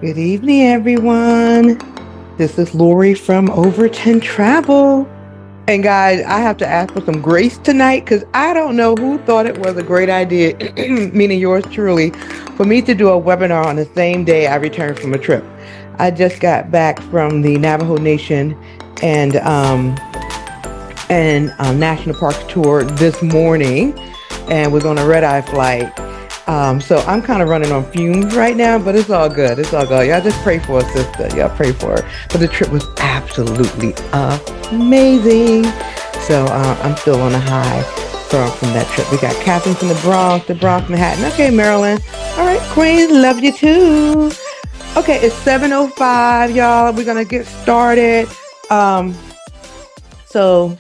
Good evening, everyone. This is Lori from Overton Travel. And guys, I have to ask for some grace tonight because I don't know who thought it was a great idea, meaning yours truly, for me to do a webinar on the same day I returned from a trip. I just got back from the Navajo Nation and National Parks tour this morning, and was on a red eye flight. So I'm kind of running on fumes right now, but it's all good. It's all good. Y'all just pray for a sister. Y'all pray for her. But the trip was absolutely amazing. So I'm still on a high from that trip. We got Catherine from the Bronx, Manhattan. Okay, Maryland. All right, Queen, love you too. Okay, it's 7:05, y'all. We're gonna get started. Um, so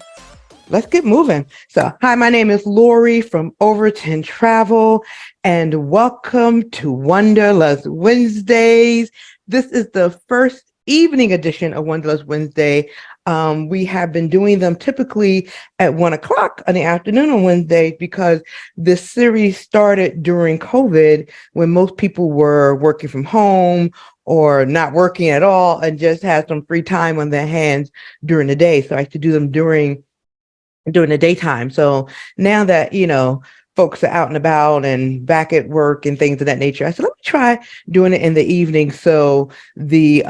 let's get moving. So, hi, my name is Lori from Overton Travel, and welcome to Wanderlust Wednesdays. This is the first evening edition of Wanderlust Wednesday. We have been doing them typically at 1 o'clock in the afternoon on Wednesdays because this series started during COVID when most people were working from home or not working at all and just had some free time on their hands during the day. So I used to do them during the daytime. So now that, folks are out and about and back at work and things of that nature, I said, let me try doing it in the evening so the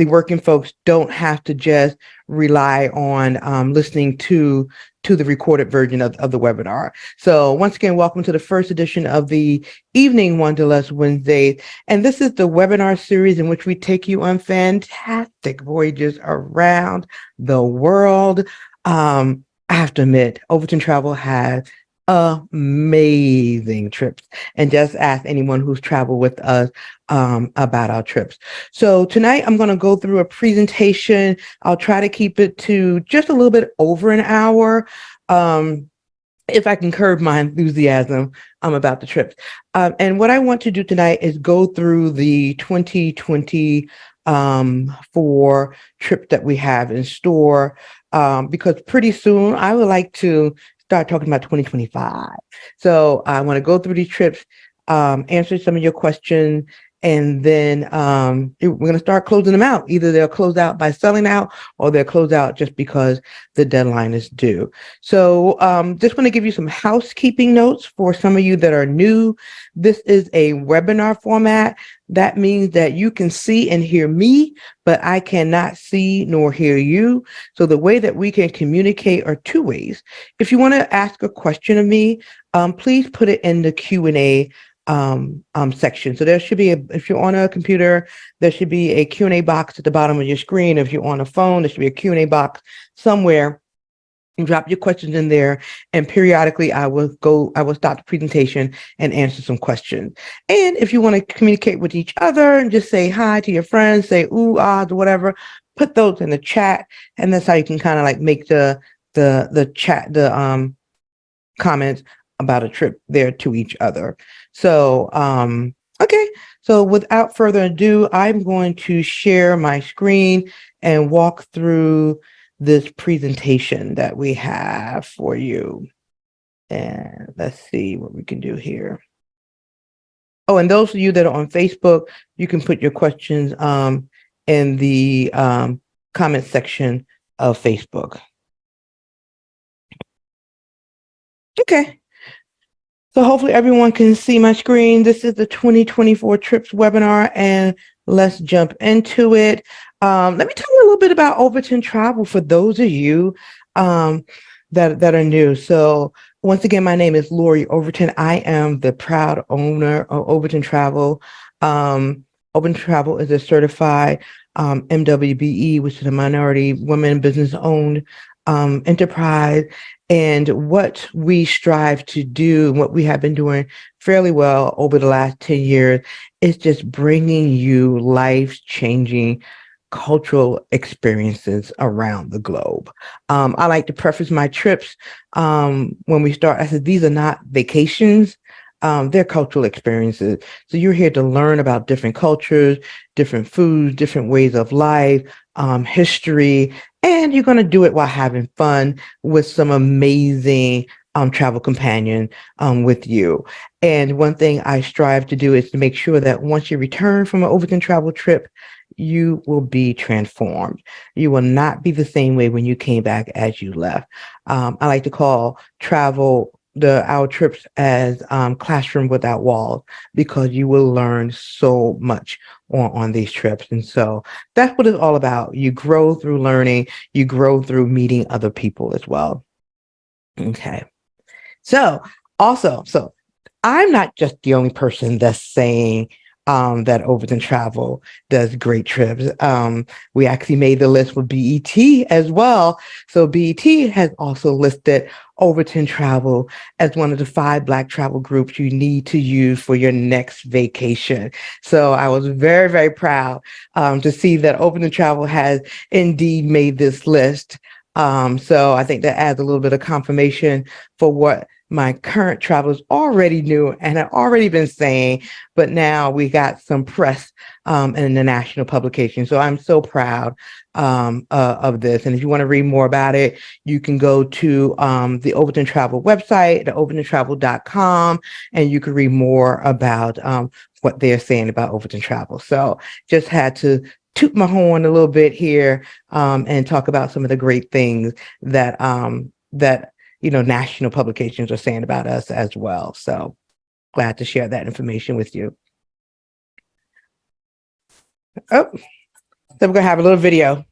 working folks don't have to just rely on listening to the recorded version of the webinar. So once again, welcome to the first edition of the Evening Wanderlust Wednesdays. And this is the webinar series in which we take you on fantastic voyages around the world. I have to admit, Overton Travel has amazing trips, and just ask anyone who's traveled with us about our trips. So tonight I'm going to go through a presentation. I'll try to keep it to just a little bit over an hour. If I can curb my enthusiasm about the trips. And what I want to do tonight is go through the 2020 for trip that we have in store, because pretty soon I would like to start talking about 2025. So I want to go through these trips, answer some of your questions, and then we're going to start closing them out. Either they'll close out by selling out or they'll close out just because the deadline is due. So just want to give you some housekeeping notes for some of you that are new. This is a webinar format. That means that you can see and hear me, but I cannot see nor hear you. So the way that we can communicate are two ways. If you want to ask a question of me, please put it in the Q&A section. So there should be if you're on a computer, there should be a Q&A box at the bottom of your screen. If you're on a phone, there should be a Q&A box somewhere. Drop your questions in there, and periodically I will stop the presentation and answer some questions. And if you want to communicate with each other and just say hi to your friends, say ooh, ah, whatever, put those in the chat, and that's how you can kind of like make the chat, comments about a trip there to each other. So, okay. So without further ado, I'm going to share my screen and walk through this presentation that we have for you. And let's see what we can do here. Oh, and those of you that are on Facebook, you can put your questions in the comment section of Facebook. Okay. So hopefully everyone can see my screen. This is the 2024 TRIPS webinar, and let's jump into it. Let me tell you a little bit about Overton Travel for those of you that are new. So once again, my name is Lori Overton. I am the proud owner of Overton Travel. Overton Travel is a certified MWBE, which is a minority women business owned enterprise. And what we strive to do, what we have been doing fairly well over the last 10 years, is just bringing you life-changing cultural experiences around the globe. I like to preface my trips when we start. I said, these are not vacations. They're cultural experiences. So you're here to learn about different cultures, different foods, different ways of life, history, and you're going to do it while having fun with some amazing travel companion with you. And one thing I strive to do is to make sure that once you return from an Overton travel trip, you will be transformed. You will not be the same way when you came back as you left. I like to call travel our trips as classroom without walls because you will learn so much on these trips. And so that's what it's all about. You grow through learning, you grow through meeting other people as well. Okay. So so I'm not just the only person that's saying that Overton Travel does great trips. We actually made the list with BET as well. So BET has also listed Overton Travel as one of the 5 Black travel groups you need to use for your next vacation. So I was very, very proud to see that Overton Travel has indeed made this list. So I think that adds a little bit of confirmation for what my current travelers already knew and had already been saying, but now we got some press in the national publication. So I'm so proud of this. And if you want to read more about it, you can go to the Overton Travel website, the overtontravel.com, and you can read more about what they're saying about Overton Travel. So just had to toot my horn a little bit here and talk about some of the great things that national publications are saying about us as well. So glad to share that information with you. Oh, so we're gonna have a little video.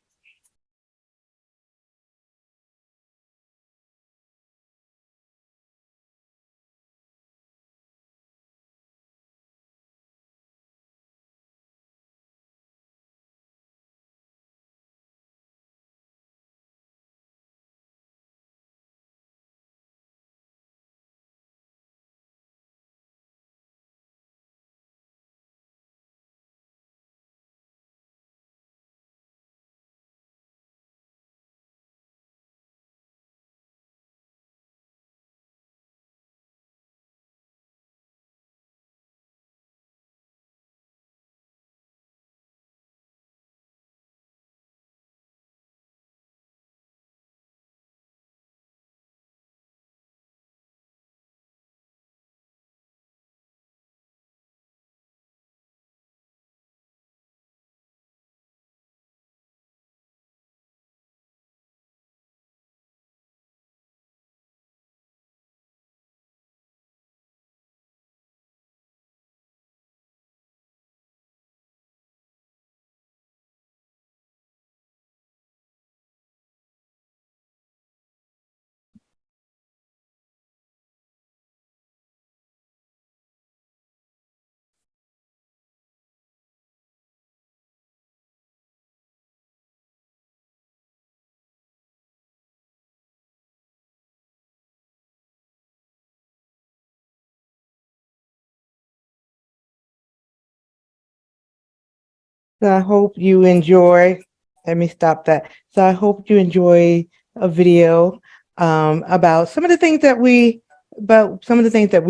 So I hope you enjoy. Let me stop that. So I hope you enjoy a video about some of the things that we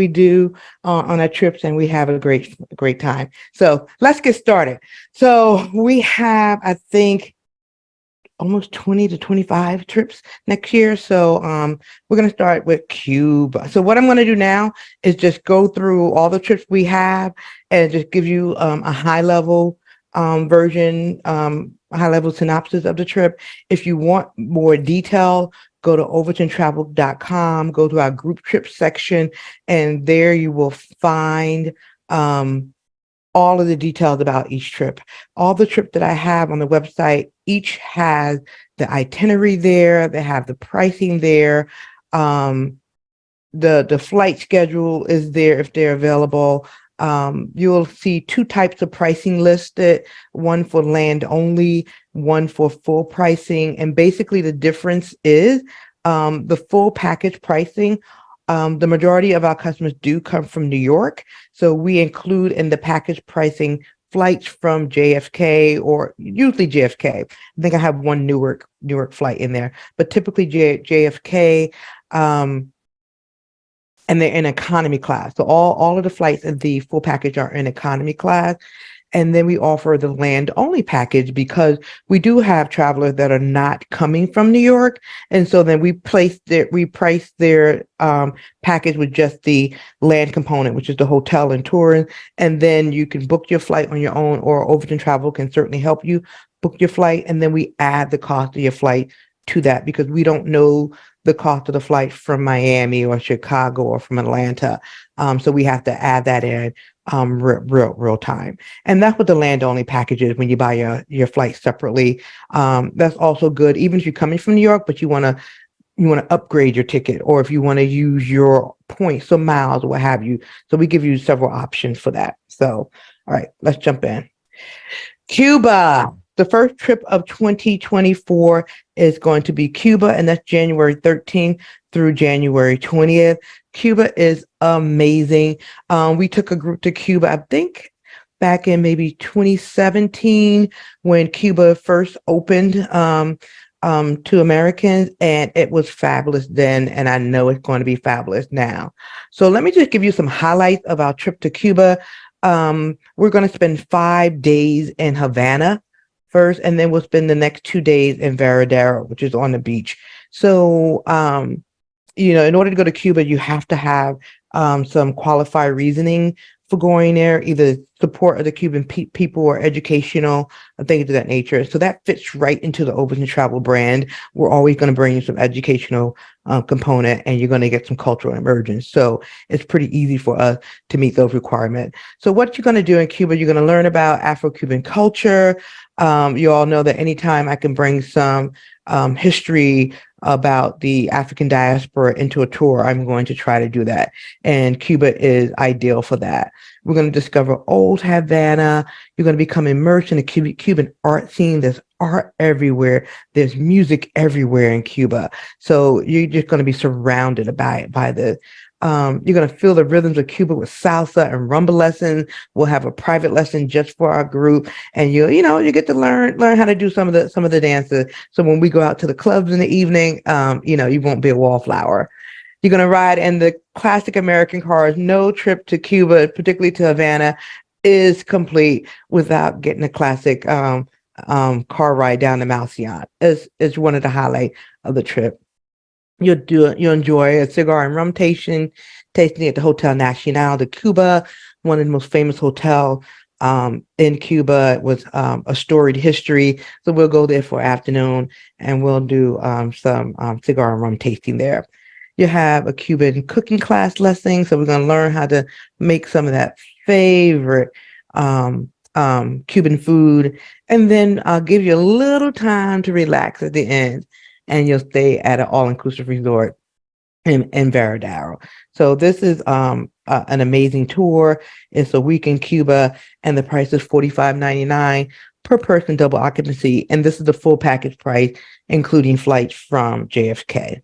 do on our trips, and we have a great time. So let's get started. So we have, I think, almost 20 to 25 trips next year. So we're going to start with Cuba. So what I'm going to do now is just go through all the trips we have and just give you a high level version, a high level synopsis of the trip. If you want more detail, go to overtontravel.com, go to our group trip section, and there you will find all of the details about each trip. All the trip that I have on the website, each has the itinerary there. They have the pricing there. The flight schedule is there if they're available. You'll see 2 types of pricing listed, one for land only, one for full pricing. And basically the difference is the full package pricing. The majority of our customers do come from New York. So we include in the package pricing flights from JFK or usually JFK. I think I have one Newark flight in there, but typically JFK. And they're in economy class. So all of the flights in the full package are in economy class. And then we offer the land only package because we do have travelers that are not coming from New York. And so then we price their package with just the land component, which is the hotel and touring. And then you can book your flight on your own, or Overton Travel can certainly help you book your flight. And then we add the cost of your flight to that because we don't know the cost of the flight from Miami or Chicago or from Atlanta. So we have to add that in real time. And that's what the land only package is when you buy your flight separately. That's also good, even if you're coming from New York, but you want to upgrade your ticket, or if you want to use your points or miles or what have you. So we give you several options for that. So, all right, let's jump in. Cuba. The first trip of 2024 is going to be Cuba, and that's January 13th through January 20th. Cuba is amazing. We took a group to Cuba, I think, back in maybe 2017 when Cuba first opened to Americans, and it was fabulous then, and I know it's going to be fabulous now. So let me just give you some highlights of our trip to Cuba. We're going to spend 5 days in Havana first, and then we'll spend the next 2 days in Varadero, which is on the beach. So, in order to go to Cuba, you have to have some qualified reasoning for going there, either support of the Cuban people or educational things of that nature. So that fits right into the Overton Travel brand. We're always going to bring you some educational component, and you're going to get some cultural immersion. So it's pretty easy for us to meet those requirements. So what you're going to do in Cuba, you're going to learn about Afro-Cuban culture. You all know that anytime I can bring some history about the African diaspora into a tour, I'm going to try to do that. And Cuba is ideal for that. We're going to discover old Havana. You're going to become immersed in the Cuban art scene. There's art everywhere. There's music everywhere in Cuba. So you're just going to be surrounded by the you're going to feel the rhythms of Cuba with salsa and rumba lessons. We'll have a private lesson just for our group, and you get to learn how to do some of the dances. So when we go out to the clubs in the evening, you won't be a wallflower. You're going to ride in the classic American cars. No trip to Cuba, particularly to Havana, is complete without getting a classic car ride down the Malcion. It's one of the highlights of the trip. You'll enjoy a cigar and rum tasting at the Hotel Nacional de Cuba, one of the most famous hotel in Cuba. It was a storied history. So we'll go there for afternoon, and we'll do some cigar and rum tasting there. You have a Cuban cooking class lesson. So we're going to learn how to make some of that favorite Cuban food. And then I'll give you a little time to relax at the end, and you'll stay at an all-inclusive resort in Varadero. So this is an amazing tour. It's a week in Cuba, and the price is $45.99 per person, double occupancy. And this is the full package price, including flights from JFK.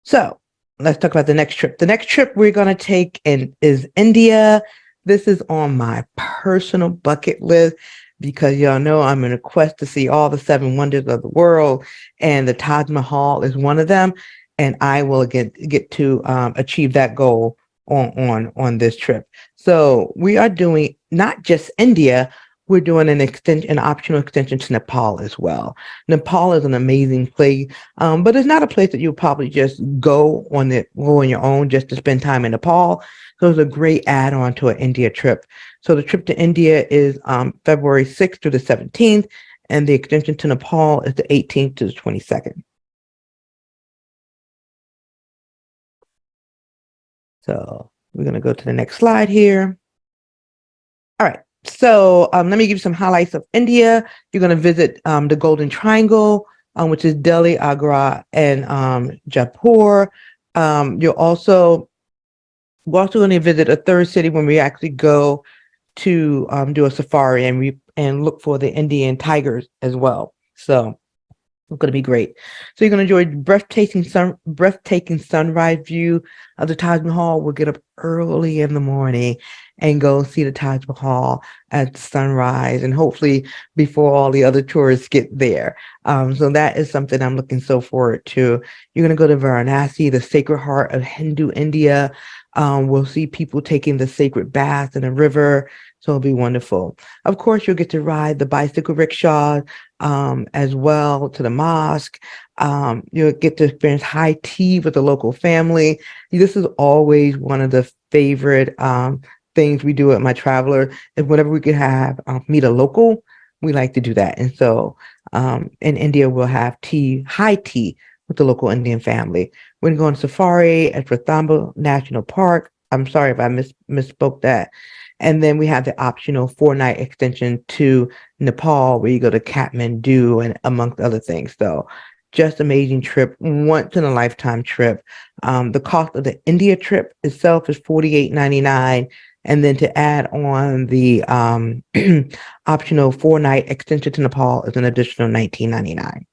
So let's talk about the next trip. The next trip we're going to take is India. This is on my personal bucket list because y'all know I'm in a quest to see all the seven wonders of the world, and the Taj Mahal is one of them. And I will get to achieve that goal on this trip. So we are doing not just India, we're doing an optional extension to Nepal as well. Nepal is an amazing place, but it's not a place that you'll probably just go on your own just to spend time in Nepal. So it's a great add-on to an India trip. So the trip to India is February 6th to the 17th, and the extension to Nepal is the 18th to the 22nd. So we're going to go to the next slide here. All right. So let me give you some highlights of India. You're going to visit the Golden Triangle, which is Delhi, Agra, and Jaipur. We're also going to visit a third city when we actually go to do a safari and look for the Indian tigers as well. So it's going to be great. So you're going to enjoy breathtaking sunrise view of the Taj Mahal. We'll get up early in the morning and go see the Taj Mahal at sunrise, and hopefully before all the other tourists get there. So that is something I'm looking so forward to. You're going to go to Varanasi, the sacred heart of Hindu India. We'll see people taking the sacred bath in a river. So it'll be wonderful. Of course, you'll get to ride the bicycle rickshaw as well to the mosque. You'll get to experience high tea with the local family. This is always one of the favorite things we do at my traveler. And whenever we could have meet a local, we like to do that. And so in India, we'll have tea, high tea with the local Indian family. We're going to go on safari at Ranthambore National Park. I'm sorry if I misspoke that. And then we have the optional 4-night extension to Nepal, where you go to Kathmandu and amongst other things. So just amazing trip, once in a lifetime trip. The cost of the India trip itself is $48.99. And then to add on the optional 4-night extension to Nepal is an additional $19.99.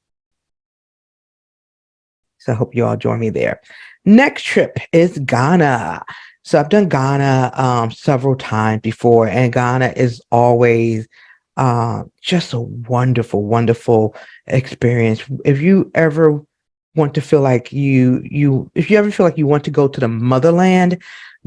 So I hope you all join me there. Next trip is Ghana. So I've done Ghana several times before, and Ghana is always just a wonderful, wonderful experience. If you ever want to feel like if you ever feel like you want to go to the motherland,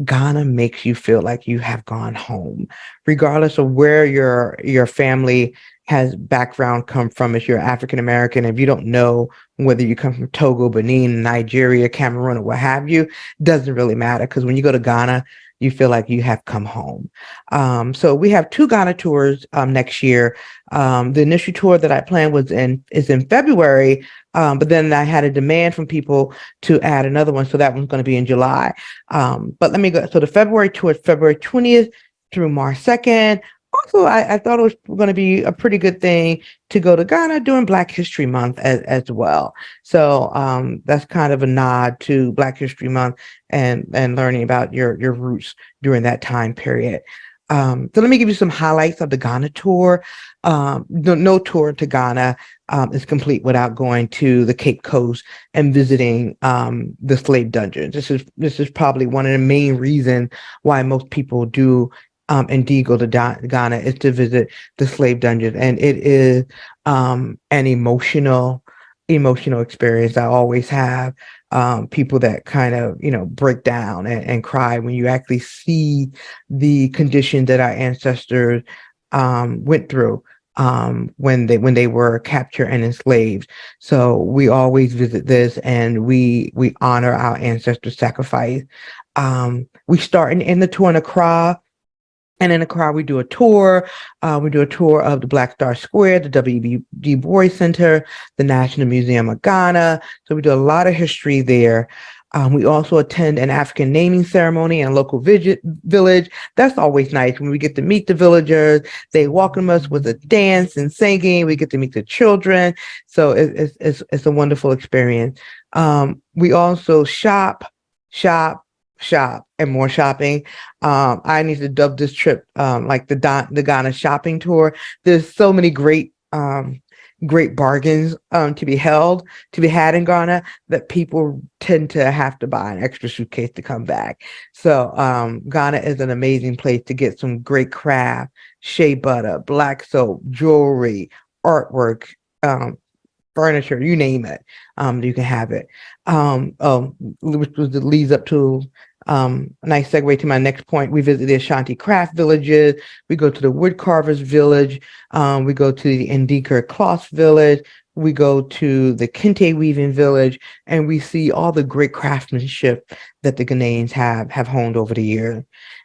Ghana makes you feel like you have gone home, regardless of where your family has background come from. If you're African American, if you don't know whether you come from Togo, Benin, Nigeria, Cameroon, or what have you, doesn't really matter, because when you go to Ghana, you feel like you have come home. So we have 2 Ghana tours next year. The initial tour that I planned is in February, but then I had a demand from people to add another one, so that one's going to be in July. But let me go. So the February tour is February 20th through March 2nd. Also, I thought it was going to be a pretty good thing to go to Ghana during Black History Month as well. So that's kind of a nod to Black History Month and learning about your roots during that time period. So let me give you some highlights of the Ghana tour. No tour to Ghana is complete without going to the Cape Coast and visiting the slave dungeons. This is probably one of the main reasons why most people do indeed go to Ghana, is to visit the slave dungeons, and it is an emotional experience. I always have people that kind of break down and cry when you actually see the condition that our ancestors went through when they were captured and enslaved. So we always visit this, and we honor our ancestors' sacrifice. We start in the tour in Accra. And in Accra, we do a tour. We do a tour of the Black Star Square, the W.B. Du Bois Center, the National Museum of Ghana. So we do a lot of history there. We also attend an African naming ceremony in a local village. That's always nice when we get to meet the villagers. They welcome us with a dance and singing. We get to meet the children. So it's a wonderful experience. We also shop, and more shopping. I need to dub this trip like the Ghana shopping tour. There's so many great bargains to be had in Ghana, that people tend to have to buy an extra suitcase to come back. So Ghana is an amazing place to get some great craft, shea butter, black soap, jewelry, artwork, furniture, you name it. You can have it. Which leads up to a nice segue to my next point. We visit the Ashanti craft villages. We go to the wood carvers village. We go to the Ndika cloth village. We go to the Kente weaving village, and we see all the great craftsmanship that the Ghanaians have honed over the years.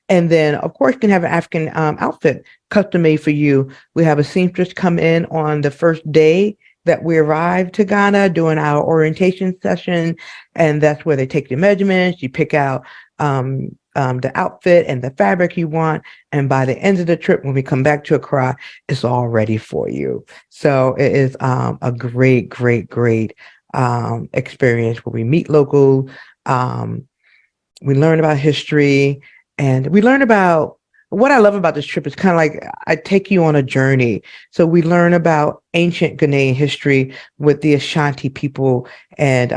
And then, of course, you can have an African outfit custom made for you. We have a seamstress come in on the first day that we arrive to Ghana, doing our orientation session, and that's where they take your measurements. You pick out the outfit and the fabric you want, and by the end of the trip, when we come back to Accra, it's all ready for you. So it is a great experience where we meet locals. We learn about history, and we learn about what I love about this trip is kind of like I take you on a journey. So we learn about ancient Ghanaian history with the Ashanti people and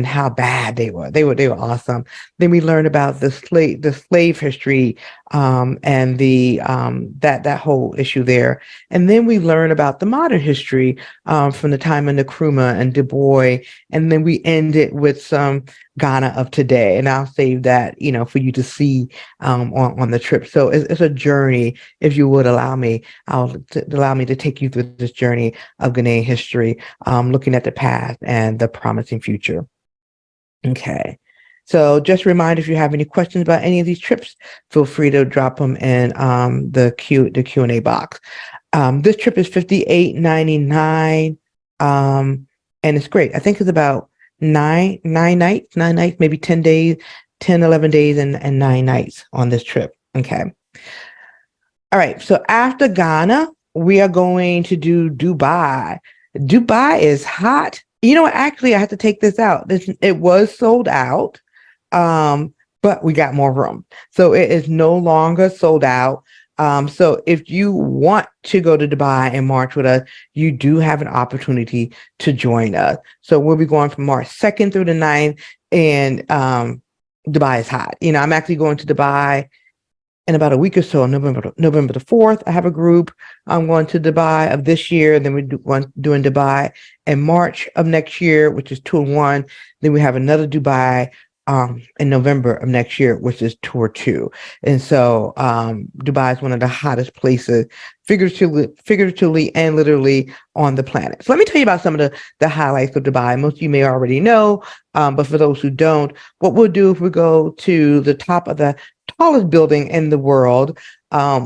how bad they were. They were awesome. Then we learn about the slave history and the that whole issue there. And then we learn about the modern history from the time of Nkrumah and Du Bois. And then we end it with some Ghana of today. And I'll save that, for you to see on the trip. So it's a journey, if you would allow me to take you through this journey of Ghanaian history, looking at the past and the promising future. Okay. So just a reminder, if you have any questions about any of these trips, feel free to drop them in the Q&A box. This trip is $58.99. And it's great. I think it's about nine nights, maybe 10 days, 10, 11 days and 9 nights on this trip. Okay. All right. So after Ghana, we are going to do Dubai. Dubai is hot. Actually, I had to take this out. It was sold out, but we got more room. So it is no longer sold out. So if you want to go to Dubai in March with us, you do have an opportunity to join us. So we'll be going from March 2nd through the 9th, and Dubai is hot. I'm actually going to Dubai in about a week or so, November the 4th. I have a group. I'm going to Dubai of this year. Then we're doing Dubai in March of next year, which is tour 1. Then we have another Dubai in November of next year, which is tour 2. And so Dubai is one of the hottest places, figuratively and literally on the planet. So let me tell you about some of the highlights of Dubai. Most of you may already know, but for those who don't, what we'll do if we go to the top of the tallest building in the world,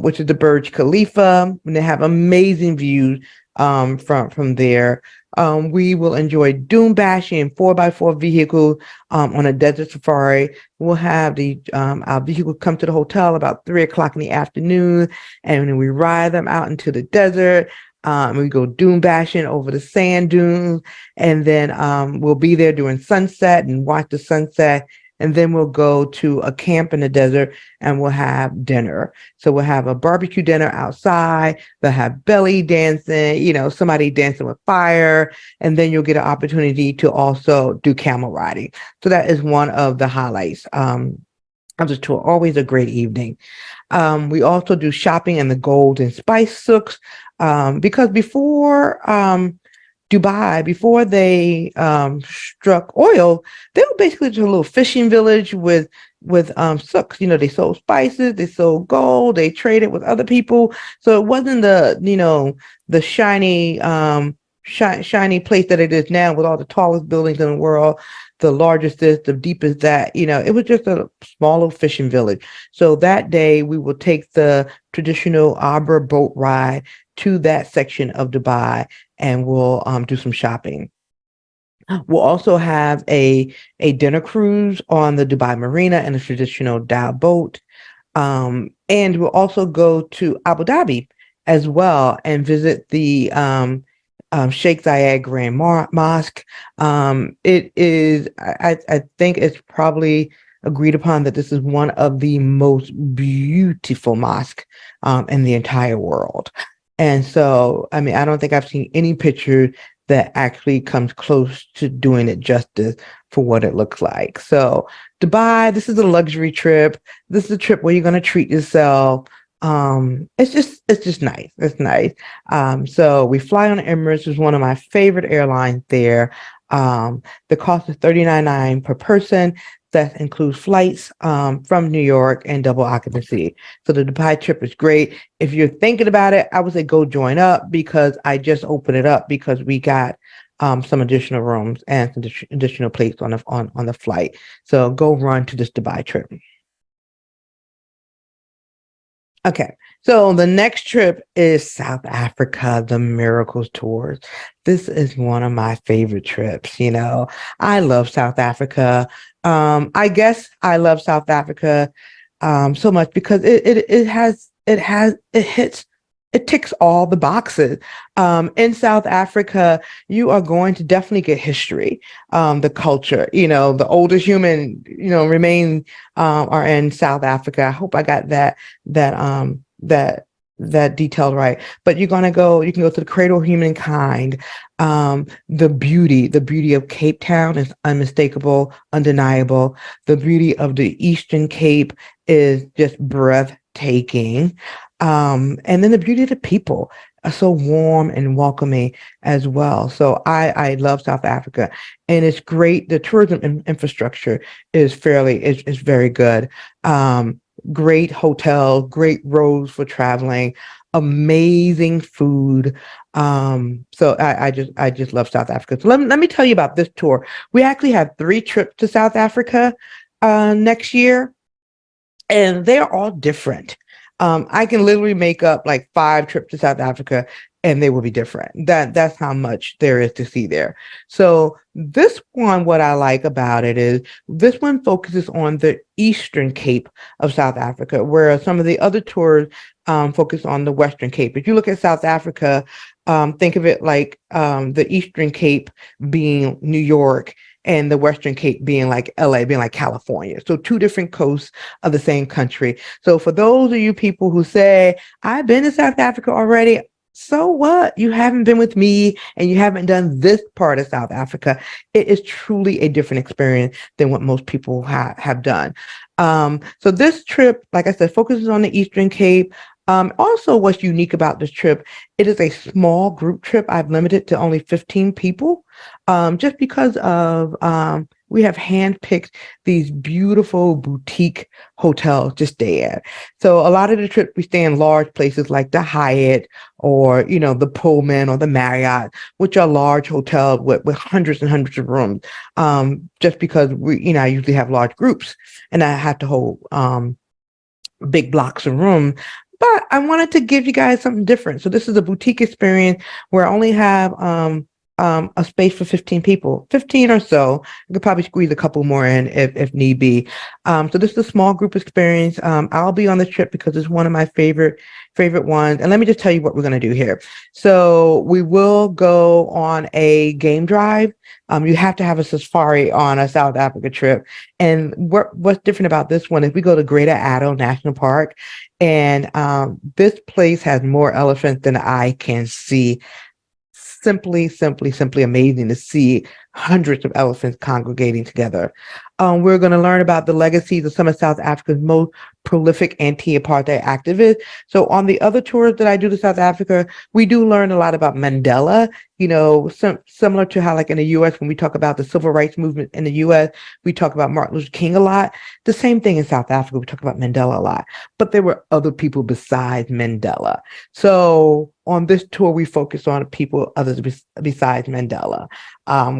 which is the Burj Khalifa, and they have amazing views from there. We will enjoy dune bashing 4x4 vehicles on a desert safari. We'll have our vehicle come to the hotel about 3 o'clock in the afternoon, and then we ride them out into the desert. We go dune bashing over the sand dunes, and then we'll be there during sunset and watch the sunset. And then we'll go to a camp in the desert and we'll have dinner. So we'll have a barbecue dinner outside. They'll have belly dancing, somebody dancing with fire. And then you'll get an opportunity to also do camel riding. So that is one of the highlights of the tour. Always a great evening. We also do shopping in the gold and spice souks because before Dubai, before they struck oil, they were basically just a little fishing village with souks. They sold spices, they sold gold, they traded with other people. So it wasn't the shiny place that it is now with all the tallest buildings in the world, the largest this, the deepest that. It was just a small little fishing village. So that day we will take the traditional arbor boat ride to that section of Dubai, and we'll do some shopping. We'll also have a dinner cruise on the Dubai Marina in a traditional dhow boat. And we'll also go to Abu Dhabi as well and visit the Sheikh Zayed Grand Mosque. It is, I think it's probably agreed upon that this is one of the most beautiful mosques in the entire world. And so, I mean, I don't think I've seen any picture that actually comes close to doing it justice for what it looks like. So Dubai, this is a luxury trip. This is a trip where you're going to treat yourself. It's just nice. It's nice. So we fly on Emirates, which is one of my favorite airlines there. The cost is $39.99 per person. That includes flights from New York and double occupancy. So the Dubai trip is great. If you're thinking about it, I would say go join up because I just opened it up because we got some additional rooms and some additional places on the flight. So go run to this Dubai trip. Okay, so the next trip is South Africa, the Miracles Tours. This is one of my favorite trips. I love South Africa. I guess I love South Africa so much because it ticks all the boxes. In South Africa, you are going to definitely get history, the culture. The oldest human, remain are in South Africa. I hope I got that that detailed right. But you can go to the cradle of humankind. The beauty of Cape Town is unmistakable, undeniable. The beauty of the Eastern Cape is just breathtaking. And then the beauty of the people are so warm and welcoming as well. So I love South Africa, and it's great. The tourism infrastructure is very good. Great hotel, great roads for traveling, amazing food. I just love South Africa. So let me tell you about this tour. We actually have 3 trips to South Africa next year, and they're all different. I can literally make up like 5 trips to South Africa and they will be different. That's how much there is to see there. So this one, what I like about it is this one focuses on the Eastern Cape of South Africa, whereas some of the other tours focus on the Western Cape. If you look at South Africa, think of it like the Eastern Cape being New York and the Western Cape being like LA, being like California. So 2 different coasts of the same country. So for those of you people who say, I've been to South Africa already, so what? You haven't been with me and you haven't done this part of South Africa. It is truly a different experience than what most people have done. So this trip, like I said, focuses on the Eastern Cape. Also, what's unique about this trip, it is a small group trip. I've limited to only 15 people, just because of we have handpicked these beautiful boutique hotels to stay at. So a lot of the trips we stay in large places like the Hyatt or, the Pullman or the Marriott, which are large hotels with hundreds and hundreds of rooms. Just because I usually have large groups and I have to hold big blocks of room. But I wanted to give you guys something different. So this is a boutique experience where I only have a space for 15 people, 15 or so. I could probably squeeze a couple more in if need be. So this is a small group experience. I'll be on this trip because it's one of my favorite ones. And let me just tell you what we're going to do here. So we will go on a game drive. You have to have a safari on a South Africa trip. And what's different about this one is we go to Greater Addo National Park. And this place has more elephants than I can see. Simply amazing to see hundreds of elephants congregating together. We're going to learn about the legacies of some of South Africa's most prolific anti-apartheid activists. So on the other tours that I do to South Africa, we do learn a lot about Mandela, similar to how like in the US, when we talk about the civil rights movement in the US, we talk about Martin Luther King a lot. The same thing in South Africa, we talk about Mandela a lot, but there were other people besides Mandela. So on this tour, we focus on people others besides Mandela.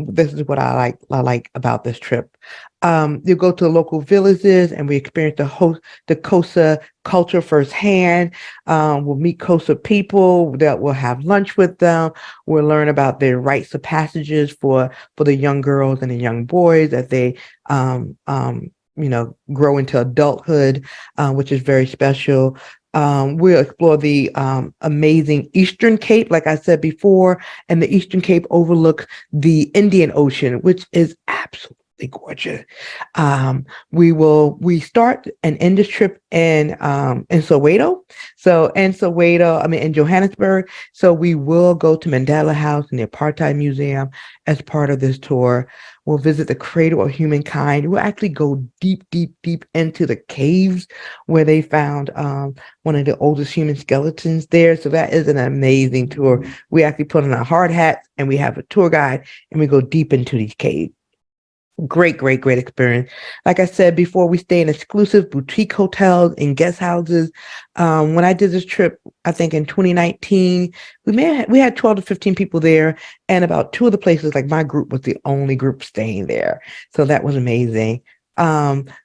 This is what I like about this trip. You go to local villages and we experience the Xhosa culture firsthand. We'll meet Xhosa people that will have lunch with them. We'll learn about their rites of passages for the young girls and the young boys as they grow into adulthood, which is very special. We'll explore the amazing Eastern Cape, like I said before, and the Eastern Cape overlooks the Indian Ocean, which is absolutely gorgeous. We start and end this trip in Soweto. So in Johannesburg. So we will go to Mandela House and the Apartheid Museum as part of this tour. We'll visit the cradle of humankind. We'll actually go deep into the caves where they found one of the oldest human skeletons there. So that is an amazing tour. We actually put on our hard hats and we have a tour guide and we go deep into these caves. Great experience. Like I said before, we stay in exclusive boutique hotels and guest houses. When I did this trip, I think in 2019, we had 12 to 15 people there, and about 2 of the places, like my group was the only group staying there. So that was amazing.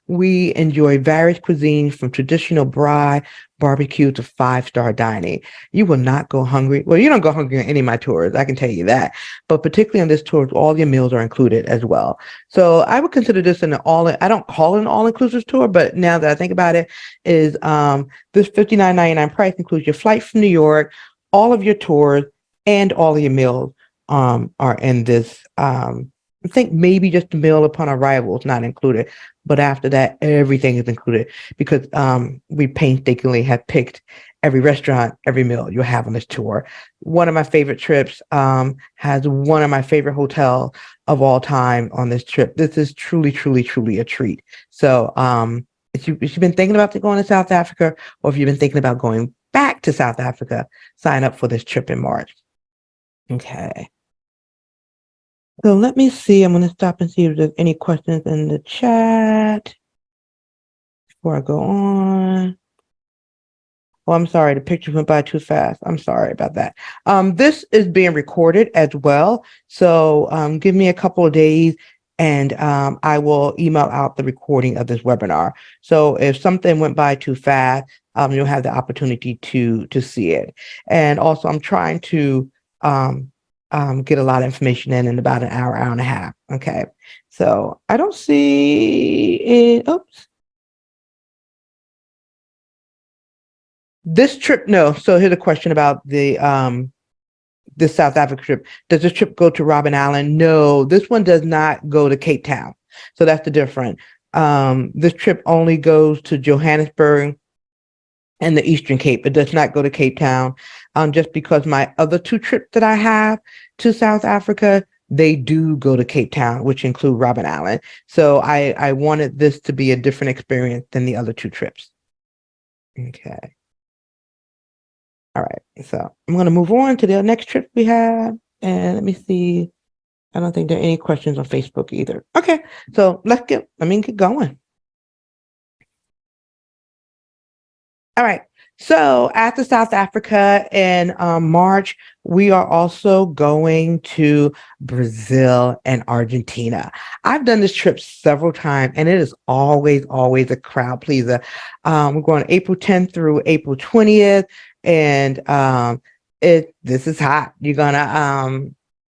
We enjoy various cuisines from traditional braai barbecue to 5-star dining. You will not go hungry. Well, you don't go hungry on any of my tours, I can tell you that. But particularly on this tour, all your meals are included as well. So I would consider this I don't call it an all-inclusive tour, but now that I think about it, is this $59.99 price includes your flight from New York, all of your tours, and all of your meals are in this I think maybe just the meal upon arrival is not included, but after that, everything is included because we painstakingly have picked every restaurant, every meal you'll have on this tour. One of my favorite trips has one of my favorite hotels of all time on this trip. This is truly, truly, truly a treat. So if you've been thinking about going to South Africa, or if you've been thinking about going back to South Africa, sign up for this trip in March. Okay. So let me see. I'm going to stop and see if there's any questions in the chat before I go on. Oh, I'm sorry. The picture went by too fast. I'm sorry about that. This is being recorded as well. So give me a couple of days and I will email out the recording of this webinar. So if something went by too fast, you'll have the opportunity to see it. And also I'm trying to get a lot of information in about an hour, hour and a half. Okay. So I don't see it. Oops. This trip, no. So here's a question about the this South Africa trip. Does this trip go to Robben Island? No, this one does not go to Cape Town. So that's the difference. This trip only goes to Johannesburg and the Eastern Cape. It does not go to Cape Town. Just because my other two trips that I have to South Africa, they do go to Cape Town, which include Robben Island. So I wanted this to be a different experience than the other two trips. Okay. All right, so I'm going to move on to the next trip we have. And let me see. I don't think there are any questions on Facebook either. Okay, so let me get going. All right. So after South Africa in March, we are also going to Brazil and Argentina. I've done this trip several times, and it is always, always a crowd pleaser. We're going April 10th through April 20th, and this is hot. You're gonna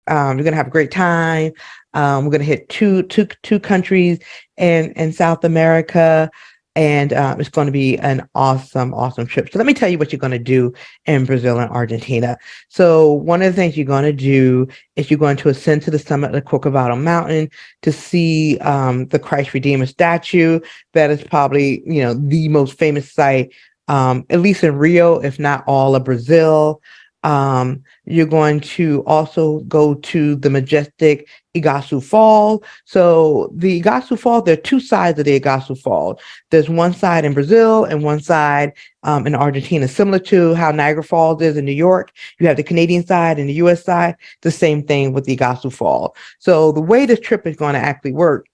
have a great time. We're gonna hit two countries in South America. And it's going to be an awesome, awesome trip. So let me tell you what you're going to do in Brazil and Argentina. So one of the things you're going to do is you're going to ascend to the summit of the Corcovado Mountain to see the Christ Redeemer statue. That is probably, the most famous site, at least in Rio, if not all of Brazil. You're going to also go to the majestic Iguazu Falls. So the Iguazu Falls, there are two sides of the Iguazu Falls. There's one side in Brazil and one side in Argentina, similar to how Niagara Falls is in New York. You have the Canadian side and the US side, the same thing with the Iguazu Falls. So the way this trip is going to actually work,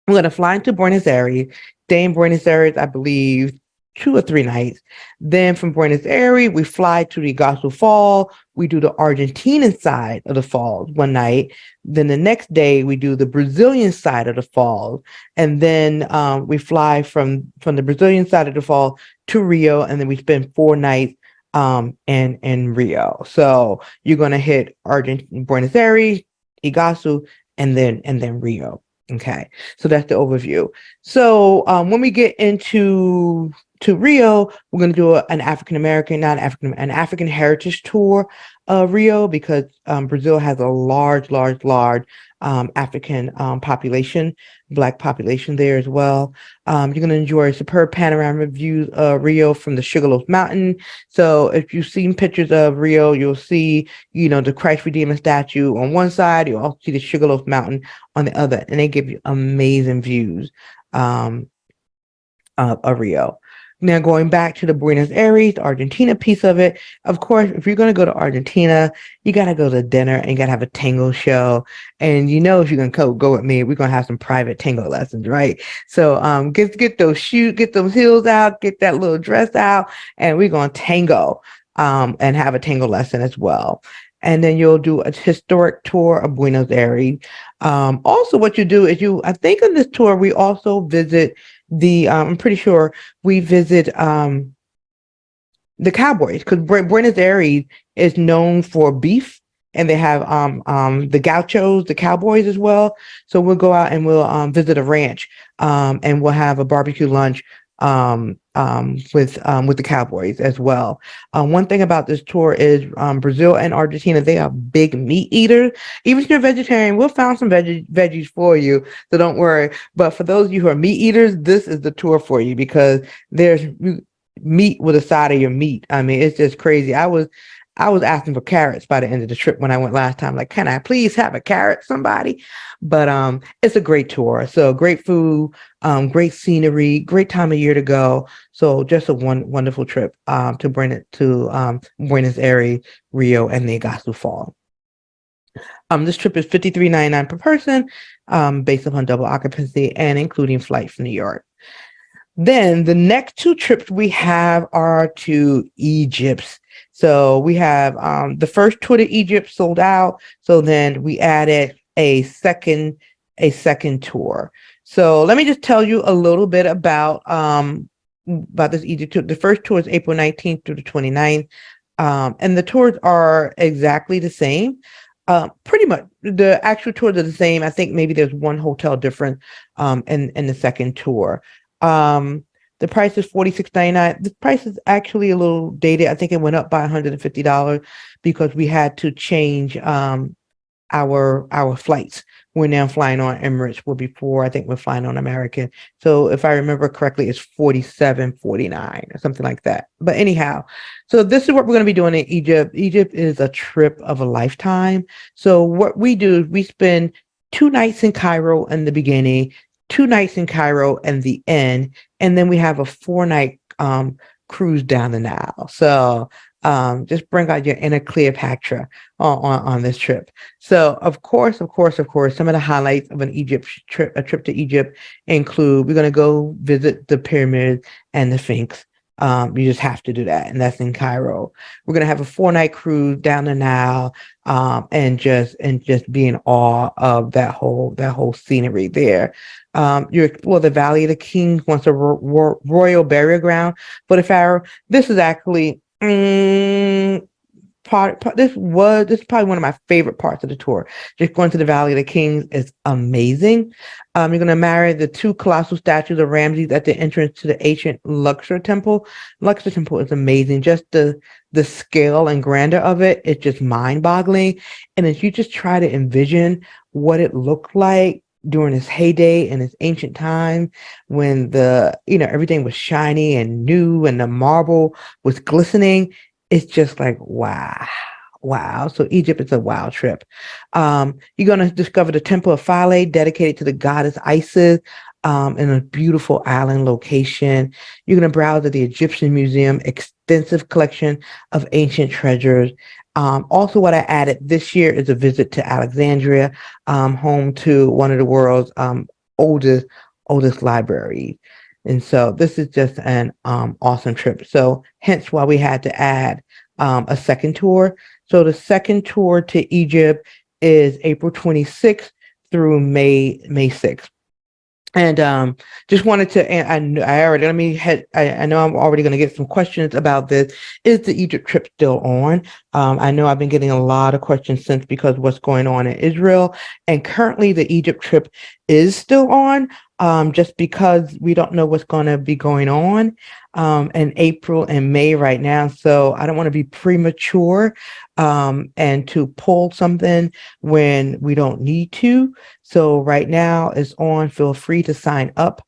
we're going to fly into Buenos Aires, stay in Buenos Aires, I believe, 2 or 3 nights. Then from Buenos Aires, we fly to the Iguazu Fall. We do the Argentinian side of the falls one night. Then the next day, we do the Brazilian side of the falls. And then we fly from the Brazilian side of the fall to Rio, and then we spend 4 nights in Rio. So you're going to hit Buenos Aires, Iguazu, and then Rio. Okay, so that's the overview. So when we get into Rio, we're going to do an an African heritage tour of Rio because Brazil has a large African population, Black population there as well. You're going to enjoy superb panoramic views of Rio from the Sugarloaf Mountain. So if you've seen pictures of Rio, you'll see, the Christ Redeemer statue on one side. You'll also see the Sugarloaf Mountain on the other, and they give you amazing views of Rio. Now, going back to the Buenos Aires, the Argentina piece of it, of course, if you're going to go to Argentina, you got to go to dinner and you got to have a tango show. And if you're going to go with me, we're going to have some private tango lessons, right? So get those heels out, get that little dress out, and we're going to tango and have a tango lesson as well. And then you'll do a historic tour of Buenos Aires. Also, what you do is I think on this tour, we also visit I'm pretty sure we visit the cowboys because Buenos Aires is known for beef, and they have the gauchos, the cowboys as well. So we'll go out and we'll visit a ranch, and we'll have a barbecue lunch with the Cowboys as well. One thing about this tour is Brazil and Argentina, they are big meat eaters. Even if you're vegetarian, we'll find some veggies for you, so don't worry. But for those of you who are meat eaters, this is the tour for you because there's meat with a side of your meat. I mean, it's just crazy. I was asking for carrots by the end of the trip when I went last time. Like, can I please have a carrot, somebody? But it's a great tour. So great food, great scenery, great time of year to go. So just a wonderful trip to bring it to Buenos Aires, Rio, and the Iguazu Fall. This trip is $53.99 per person, based upon double occupancy and including flight from New York. Then the next two trips we have are to Egypt. So we have the first tour to Egypt sold out. So then we added a second tour. So let me just tell you a little bit about this Egypt tour. The first tour is April 19th through the 29th. And the tours are exactly the same. Pretty much the actual tours are the same. I think maybe there's one hotel different in the second tour. Um, the price is $46.99. The price is actually a little dated. I think it went up by $150 because we had to change our flights. We're now flying on Emirates, where before I think we're flying on American. So if I remember correctly, it's 47.49 or something like that. But anyhow, so this is what we're going to be doing in Egypt. Egypt is a trip of a lifetime. So what we do is we spend 2 nights in Cairo in the beginning, 2 nights in Cairo and the end, and then we have a 4 night cruise down the Nile. So just bring out your inner Cleopatra on this trip. So of course, some of the highlights of a trip to Egypt include we're going to go visit the pyramids and the Sphinx. You just have to do that, and that's in Cairo. We're going to have a 4 night cruise down the Nile, and just be in awe of that whole scenery there. You explore the Valley of the Kings, once a royal burial ground for the pharaoh. This is actually this is probably one of my favorite parts of the tour. Just going to the Valley of the Kings is amazing. You're going to marry the two colossal statues of Ramses at the entrance to the ancient Luxor Temple. Luxor Temple is amazing. Just the scale and grandeur of it, it's just mind-boggling. And if you just try to envision what it looked like during its heyday in its ancient time, when everything was shiny and new and the marble was glistening, it's just like wow. Wow. So Egypt is a wow trip. You're going to discover the Temple of Philae, dedicated to the goddess Isis, in a beautiful island location. You're going to browse at the Egyptian Museum, extensive collection of ancient treasures. Also, what I added this year is a visit to Alexandria, home to one of the world's oldest oldest libraries. And so this is just an awesome trip. So hence why we had to add a second tour. So the second tour to Egypt is April 26th through May 6th. And just wanted to, and I already, let me head, I know I'm already going to get some questions about this. Is the Egypt trip still on? I know I've been getting a lot of questions since because of what's going on in Israel. And currently the Egypt trip is still on, just because we don't know what's going to be going on in April and May right now. So I don't want to be premature and to pull something when we don't need to. So right now it's on. Feel free to sign up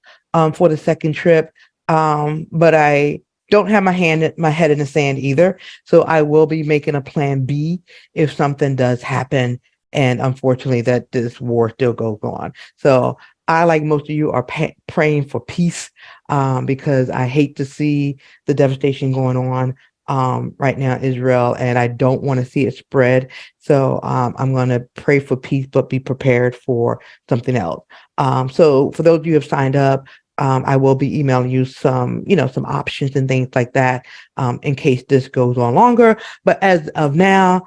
for the second trip. But I don't have my head in the sand either. So I will be making a plan B if something does happen. And unfortunately, that this war still goes on. So I, like most of you, are praying for peace, because I hate to see the devastation going on right now in Israel, and I don't want to see it spread. So I'm going to pray for peace, but be prepared for something else. So for those of you who have signed up, I will be emailing you some options and things like that, in case this goes on longer. But as of now,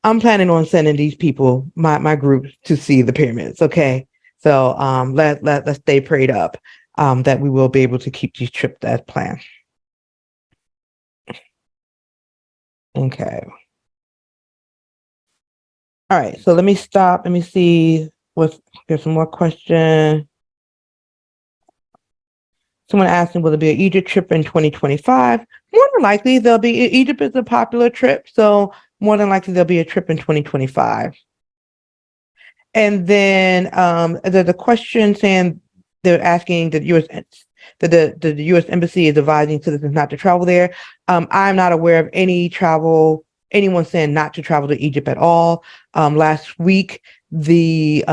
I'm planning on sending these people, my group, to see the pyramids. Okay. So let's stay prayed up, that we will be able to keep these trips as planned. Okay. All right. So let me stop. Let me see there's some more questions. Someone asking, will there be an Egypt trip in 2025? More than likely, there'll be. Egypt is a popular trip, so more than likely there'll be a trip in 2025. And then there's a question saying they're asking that the U.S. Embassy is advising citizens not to travel there. I'm not aware of anyone saying not to travel to Egypt at all. Last week, the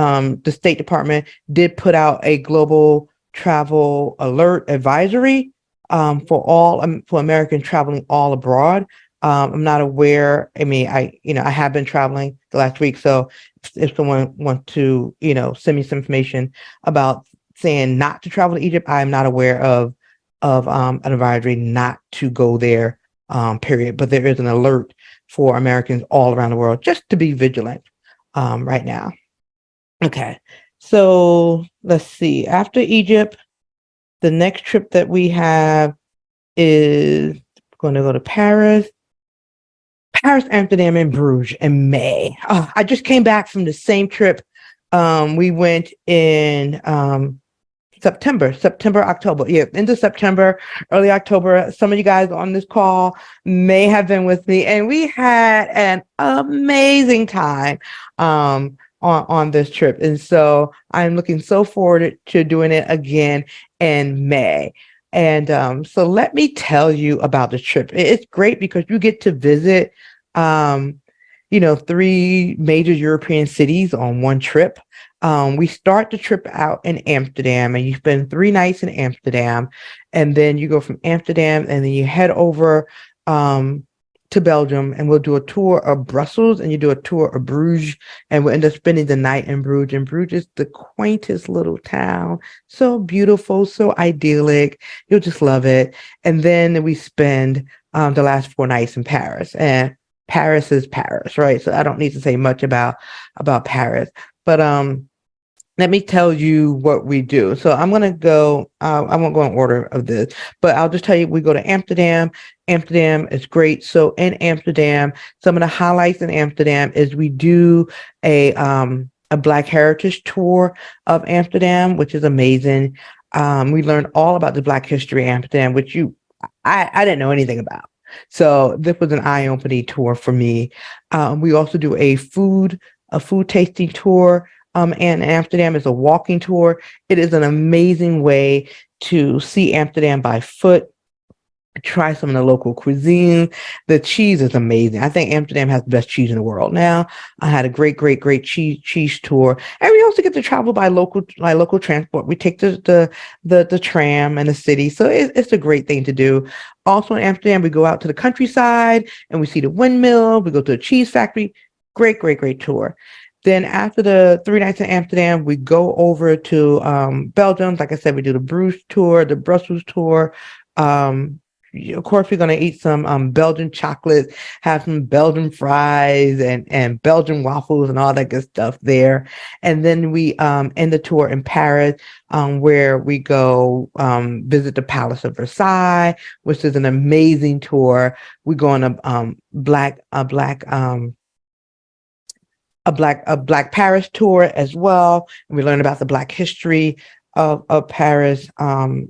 State Department did put out a global travel alert advisory for Americans traveling all abroad. I'm not aware. I mean, I have been traveling the last week, so if someone wants to, send me some information about saying not to travel to Egypt, I'm not aware of an advisory not to go there, period. But there is an alert for Americans all around the world just to be vigilant right now. Okay, so let's see. After Egypt, the next trip that we have is going to go to Paris, Amsterdam, and Bruges in May. Oh, I just came back from the same trip. We went in September, October. Yeah, into September, early October. Some of you guys on this call may have been with me, and we had an amazing time on this trip. And so I'm looking so forward to doing it again in May. And so let me tell you about the trip. It's great because you get to visit, three major European cities on one trip. We start the trip out in Amsterdam, and you spend 3 nights in Amsterdam, and then you go from Amsterdam, and then you head over to Belgium, and we'll do a tour of Brussels, and you do a tour of Bruges, and we'll end up spending the night in Bruges. And Bruges is the quaintest little town, so beautiful, so idyllic. You'll just love it. And then we spend the last 4 nights in Paris, and Paris is Paris, right? So I don't need to say much about Paris, but let me tell you what we do. So I'm going to go, I won't go in order of this, but I'll just tell you, we go to Amsterdam. Amsterdam is great. So in Amsterdam, some of the highlights in Amsterdam is we do a Black Heritage tour of Amsterdam, which is amazing. We learned all about the Black history of Amsterdam, which I didn't know anything about. So this was an eye-opening tour for me. We also do a food tasting tour. And Amsterdam is a walking tour. It is an amazing way to see Amsterdam by foot, try some of the local cuisine. The cheese is amazing. I think Amsterdam has the best cheese in the world now. I had a great cheese tour. And we also get to travel by local transport. We take the tram in the city. So it's a great thing to do. Also in Amsterdam, we go out to the countryside and we see the windmill. We go to a cheese factory. Great tour. Then after the 3 nights in Amsterdam, we go over to Belgium. Like I said, we do the Bruges tour, the Brussels tour. Of course, we're going to eat some Belgian chocolate, have some Belgian fries and Belgian waffles and all that good stuff there. And then we end the tour in Paris, where we go visit the Palace of Versailles, which is an amazing tour. We go on a Black Paris tour as well. And we learn about the Black history of Paris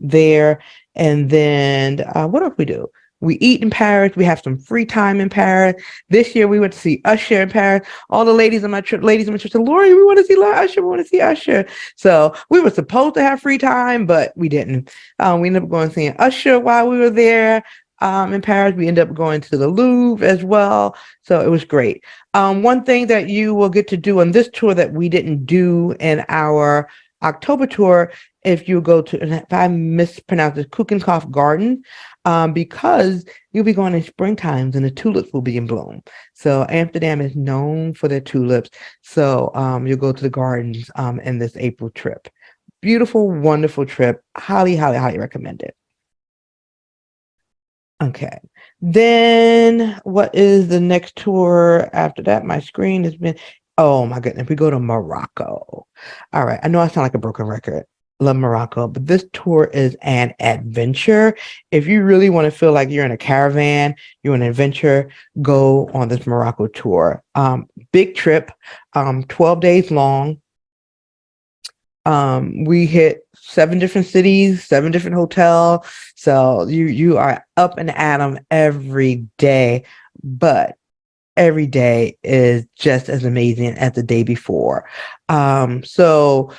there. And then what else we do? We eat in Paris. We have some free time in Paris. This year we went to see Usher in Paris. All the ladies on my trip said, Lori, we want to see Usher. We want to see Usher. So we were supposed to have free time, but we didn't. We ended up going seeing Usher while we were there. In Paris, we ended up going to the Louvre as well. So it was great. One thing that you will get to do on this tour that we didn't do in our October tour, if you go to, and if I mispronounce it, Kukenkopf Garden, because you'll be going in springtime and the tulips will be in bloom. So Amsterdam is known for their tulips. So you'll go to the gardens in this April trip. Beautiful, wonderful trip. Highly recommend it. Okay. Then what is the next tour after that? My screen has been, oh my goodness, we go to Morocco. All right. I know I sound like a broken record. Love Morocco, but this tour is an adventure. If you really want to feel like you're in a caravan, you're an adventure, go on this Morocco tour. Big trip, 12 days long. We hit 7 different cities, 7 different hotels. So you are up and at 'em every day, but every day is just as amazing as the day before. So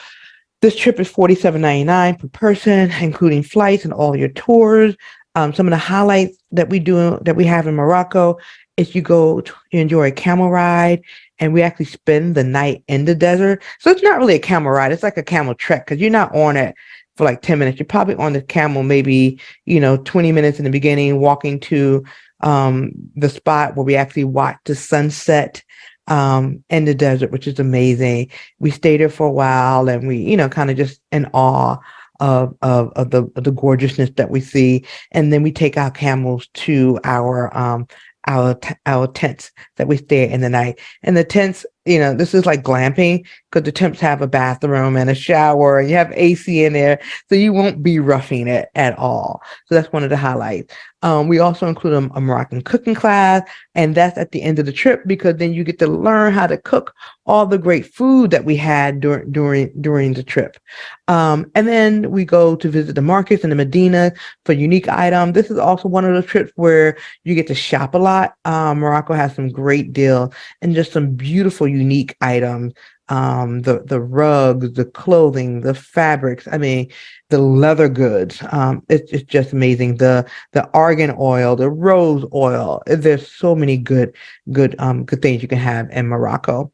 this trip is $47.99 per person, including flights and all your tours. Some of the highlights that we have in Morocco is you enjoy a camel ride, and we actually spend the night in the desert. So it's not really a camel ride; it's like a camel trek because you're not on it for like 10 minutes. You're probably on the camel maybe 20 minutes in the beginning, walking to the spot where we actually watch the sunset in the desert, which is amazing. We stayed there for a while, and we, kind of just in awe of the gorgeousness that we see. And then we take our camels to our tents that we stay in the night. And the tents, this is like glamping because the tents have a bathroom and a shower, and you have AC in there, so you won't be roughing it at all. So that's one of the highlights. We also include a Moroccan cooking class, and that's at the end of the trip because then you get to learn how to cook all the great food that we had during the trip. And then we go to visit the markets in the Medina for unique items. This is also one of those trips where you get to shop a lot. Morocco has some great deals and just some beautiful, unique items. The rugs, the clothing, the fabrics. I mean, the leather goods. It's just amazing. The argan oil, the rose oil. There's so many good things you can have in Morocco.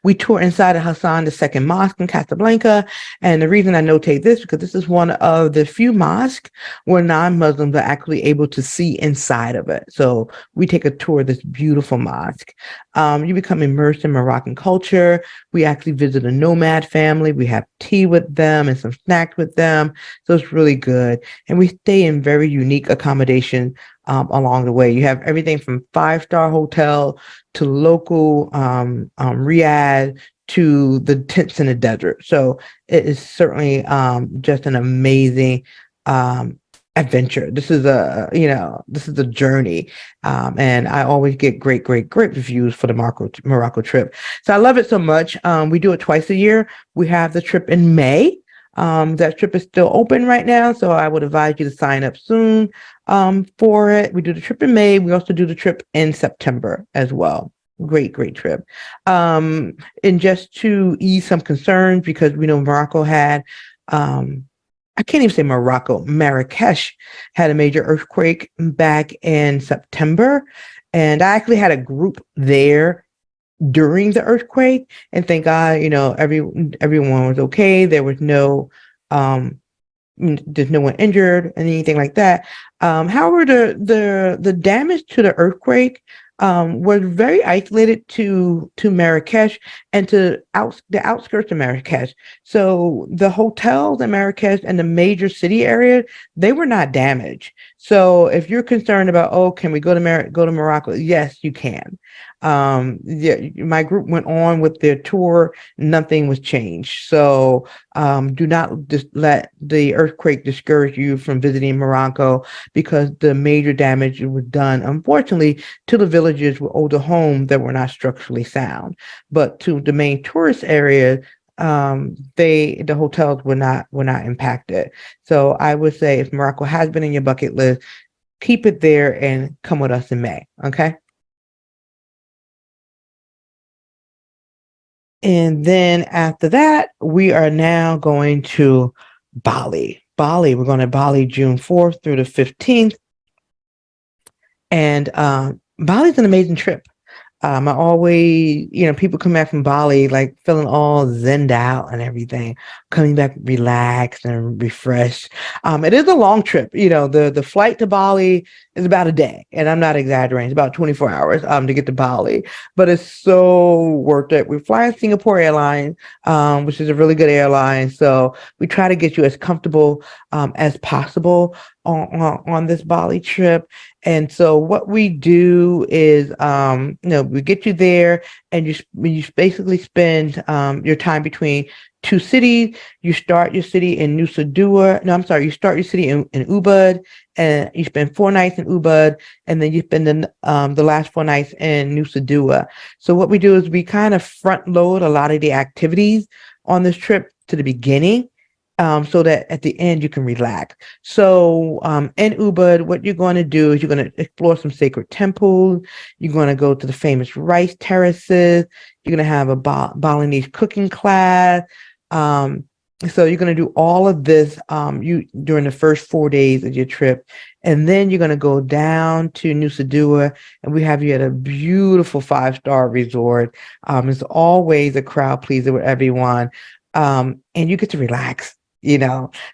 We tour inside of Hassan II Mosque in Casablanca. And the reason I notate this, because this is one of the few mosques where non-Muslims are actually able to see inside of it. So we take a tour of this beautiful mosque. You become immersed in Moroccan culture. We actually visit a nomad family. We have tea with them and some snacks with them. So it's really good. And we stay in very unique accommodation along the way. You have everything from 5-star hotel to local riad to the tents in the desert. So it is certainly just an amazing adventure. This is a journey. And I always get great reviews for the Morocco trip. So I love it so much. We do it twice a year. We have the trip in May. That trip is still open right now, so I would advise you to sign up soon for it. We do the trip in May. We also do the trip in September as well. Great trip. And just to ease some concerns, because we know Morocco had, I can't even say Morocco, Marrakesh had a major earthquake back in September. And I actually had a group there during the earthquake, and thank God, everyone was okay. Um, there's no one injured and anything like that. However, the damage to the earthquake was very isolated to Marrakesh and to the outskirts of Marrakesh. So the hotels in Marrakesh and the major city areas, they were not damaged. So if you're concerned about, oh, can we go to Morocco? Yes, you can. Yeah, my group went on with their tour. Nothing was changed. So do not just let the earthquake discourage you from visiting Morocco, because the major damage was done, unfortunately, to the villages with older homes that were not structurally sound. But to the main tourist areas, the hotels were not impacted. So I would say if Morocco has been in your bucket list, keep it there and come with us in May. Okay. And then after that, we are now going to Bali. We're going to Bali June 4th through the 15th. And Bali's an amazing trip. I always, people come back from Bali like feeling all zenned out and everything, coming back relaxed and refreshed. It is a long trip. The flight to Bali is about a day, and I'm not exaggerating. It's about 24 hours to get to Bali, but it's so worth it. We fly in Singapore Airlines, which is a really good airline. So we try to get you as comfortable as possible on this Bali trip. And so what we do is, we get you there, and you basically spend your time between two cities. You start your city in Nusa Dua. No, I'm sorry. You start your city in Ubud, and you spend 4 nights in Ubud, and then you spend the last 4 nights in Nusa Dua. So what we do is we kind of front load a lot of the activities on this trip to the beginning, so that at the end you can relax. So in Ubud, what you're going to do is you're going to explore some sacred temples. You're going to go to the famous rice terraces. You're going to have a Balinese cooking class. Um, so you're going to do all of this you during the first 4 days of your trip, and then you're going to go down to Nusa Dua, and we have you at a beautiful 5-star resort. It's always a crowd pleaser with everyone, and you get to relax.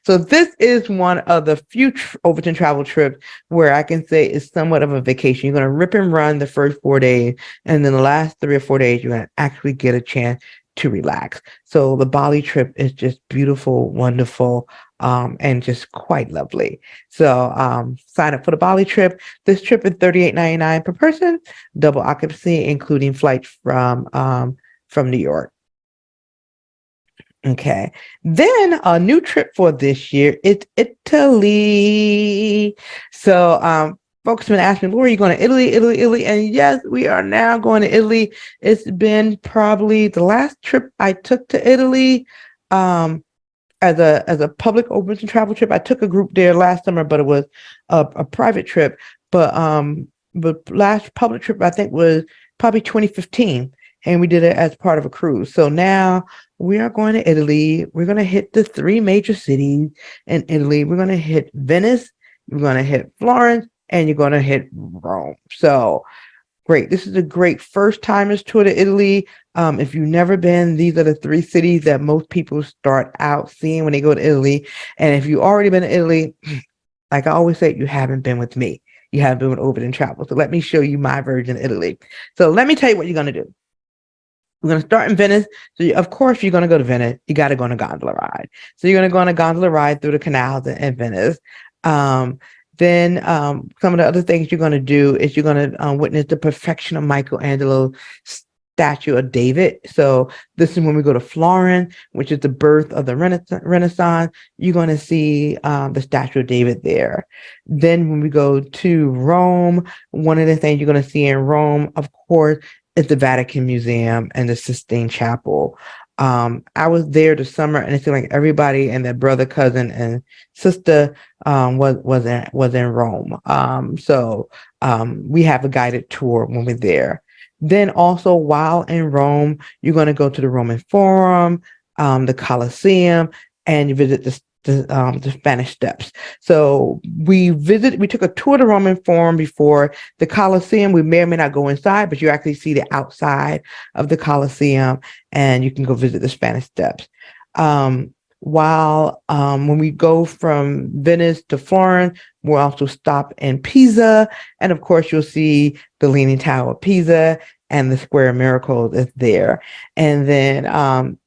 So this is one of the few Overton travel trips where I can say it's somewhat of a vacation. You're going to rip and run the first 4 days, and then the last 3 or 4 days, you're going to actually get a chance to relax. So the Bali trip is just beautiful, wonderful, and just quite lovely. So sign up for the Bali trip. This trip is $38.99 per person, double occupancy, including flights from New York. Okay. Then a new trip for this year is Italy. So folks have been asking, Laura, are you going to Italy, Italy, Italy? And yes, we are now going to Italy. It's been probably the last trip I took to Italy. As a public Overton travel trip. I took a group there last summer, but it was a private trip. But last public trip I think was probably 2015, and we did it as part of a cruise. So now we are going to Italy. We're going to hit the three major cities in Italy. We're going to hit Venice. We're going to hit Florence, and you're going to hit Rome. So great. This is a great first timers tour to Italy. If you've never been, these are the three cities that most people start out seeing when they go to Italy. And if you've already been to Italy, like I always say, you haven't been with me. You haven't been with Overton Travel. So let me show you my version of Italy. So let me tell you what you're going to do. We're going to start in Venice. So, of course, you're going to go to Venice. You got to go on a gondola ride. So you're going to go on a gondola ride through the canals in Venice. Then some of the other things you're going to do is you're going to witness the perfection of Michelangelo's statue of David. So this is when we go to Florence, which is the birth of the Renaissance. You're going to see the statue of David there. Then when we go to Rome, one of the things you're going to see in Rome, of course, is the Vatican Museum and the Sistine Chapel. I was there this summer, and it seemed like everybody and their brother, cousin, and sister was in Rome. We have a guided tour when we're there. Then also, while in Rome, you're going to go to the Roman Forum, the Colosseum, and you visit the Spanish Steps. So we took a tour of the Roman Forum before the Colosseum. We may or may not go inside, but you actually see the outside of the Colosseum, and you can go visit the Spanish Steps. When we go from Venice to Florence, we'll also stop in Pisa, and of course you'll see the Leaning Tower of Pisa and the Square of Miracles is there. And then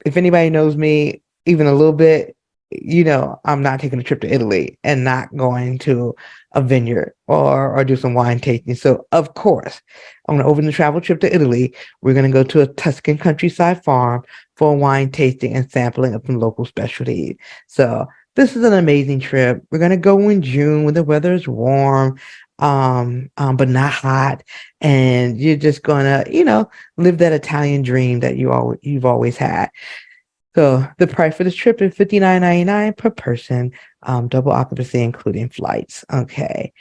if anybody knows me even a little bit, I'm not taking a trip to Italy and not going to a vineyard or do some wine tasting. So, of course, on an Overton travel trip to Italy, we're going to go to a Tuscan countryside farm for a wine tasting and sampling of some local specialties. So, this is an amazing trip. We're going to go in June when the weather is warm, but not hot. And you're just going to, live that Italian dream that you've always had. So the price for this trip is $59.99 per person, double occupancy, including flights. Okay.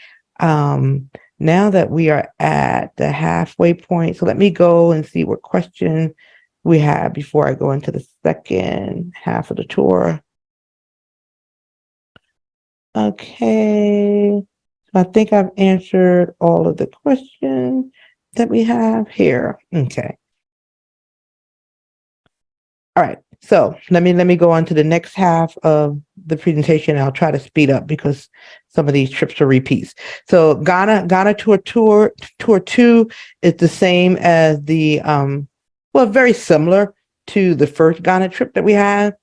Now that we are at the halfway point, so let me go and see what questions we have before I go into the second half of the tour. Okay. So I think I've answered all of the questions that we have here. Okay. All right. So let me go on to the next half of the presentation. I'll try to speed up because some of these trips are repeats. So Ghana tour 2 is the same as the very similar to the first Ghana trip that we had.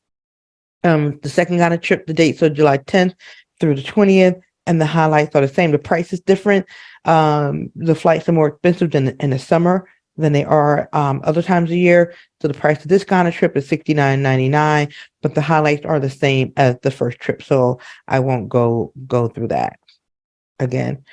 The second Ghana trip, the dates are July 10th through the 20th, and the highlights are the same. The price is different. The flights are more expensive than in the summer than they are other times of year. So the price of this Ghana trip is $69.99, but the highlights are the same as the first trip. So I won't go through that again.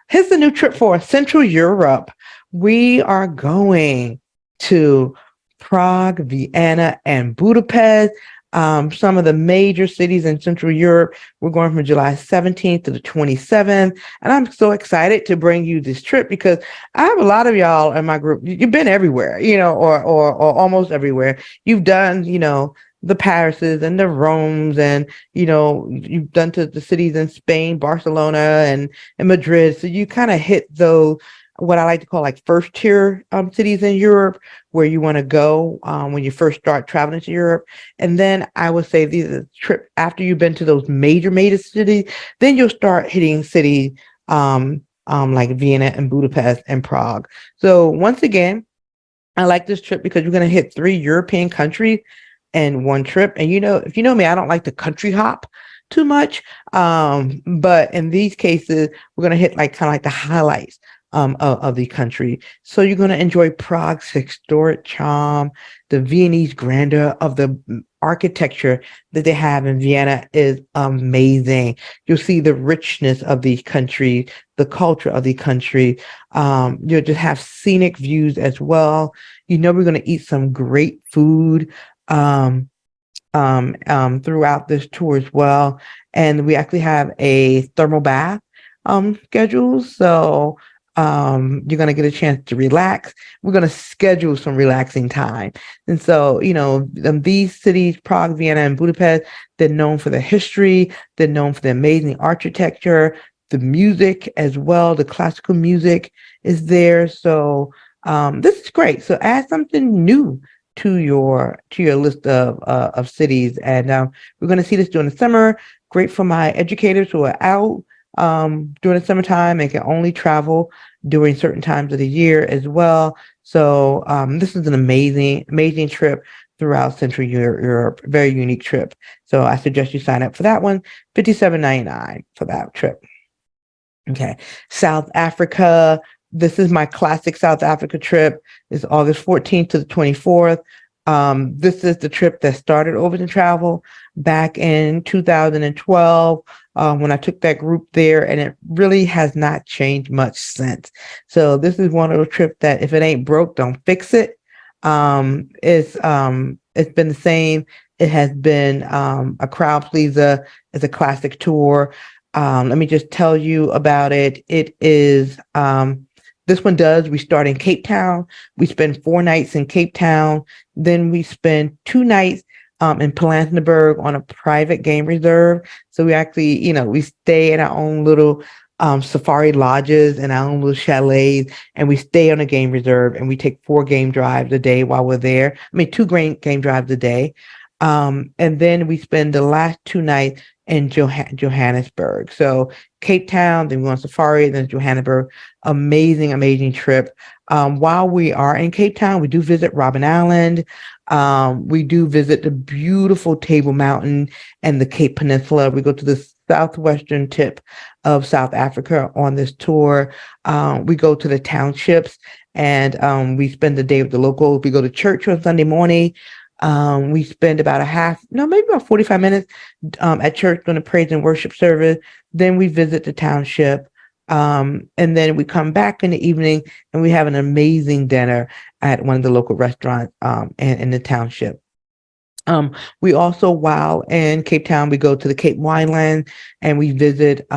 Here's the new trip for Central Europe. We are going to Prague, Vienna, and Budapest. some of the major cities in Central Europe. We're going from July 17th to the 27th. And I'm so excited to bring you this trip because I have a lot of y'all in my group. You've been everywhere, or almost everywhere. You've done, the Parises and the Romes, and you've done to the cities in Spain, Barcelona, and Madrid. So you kind of hit those, what I like to call like first tier cities in Europe, where you want to go when you first start traveling to Europe. And then I would say these are trip after you've been to those major cities, then you'll start hitting cities like Vienna and Budapest and Prague. So once again, I like this trip because you're going to hit 3 European countries in one trip. And if you know me, I don't like to country hop too much. But in these cases, we're going to hit like kind of like the highlights of the country. So you're going to enjoy Prague's historic charm, the Viennese grandeur of the architecture that they have in Vienna is amazing. You'll see the richness of these countries, the culture of the country. You'll just have scenic views as well. We're going to eat some great food throughout this tour as well. And we actually have a thermal bath schedule. So you're going to get a chance to relax. We're going to schedule some relaxing time. And so, these cities, Prague, Vienna, and Budapest, they're known for their history. They're known for the amazing architecture, the music as well. The classical music is there. So this is great. So add something new to your list of cities. And we're going to see this during the summer. Great for my educators who are out during the summertime and can only travel during certain times of the year as well. So this is an amazing trip throughout Central Europe. Very unique trip. So I suggest you sign up for that one. $57.99 for that trip. Okay. South Africa. This is my classic South Africa trip. It's August 14th to the 24th. This is the trip that started Overton Travel back in 2012 when I took that group there, and it really has not changed much since. So this is one of those trips that if it ain't broke, don't fix it. It's been the same. It has been a crowd pleaser. It's a classic tour. Let me just tell you about it. It is this one we start in Cape Town. We spend 4 nights in Cape Town. Then we spend 2 nights in Palansburg on a private game reserve. So we actually, we stay in our own little safari lodges and our own little chalets, and we stay on a game reserve, and we take 4 game drives a day while we're there. 2 game drives a day. And then we spend the last 2 nights in Johannesburg. So Cape Town, then we go on safari, then Johannesburg. Amazing trip. While we are in Cape Town, we do visit Robben Island. We do visit the beautiful Table Mountain and the Cape Peninsula. We go to the southwestern tip of South Africa on this tour. We go to the townships, and we spend the day with the locals. We go to church on Sunday morning. We spend about maybe about 45 minutes at church during the praise and worship service. Then we visit the township. And then we come back in the evening and we have an amazing dinner at one of the local restaurants in the township. We also, while in Cape Town, we go to the Cape Wineland and we visit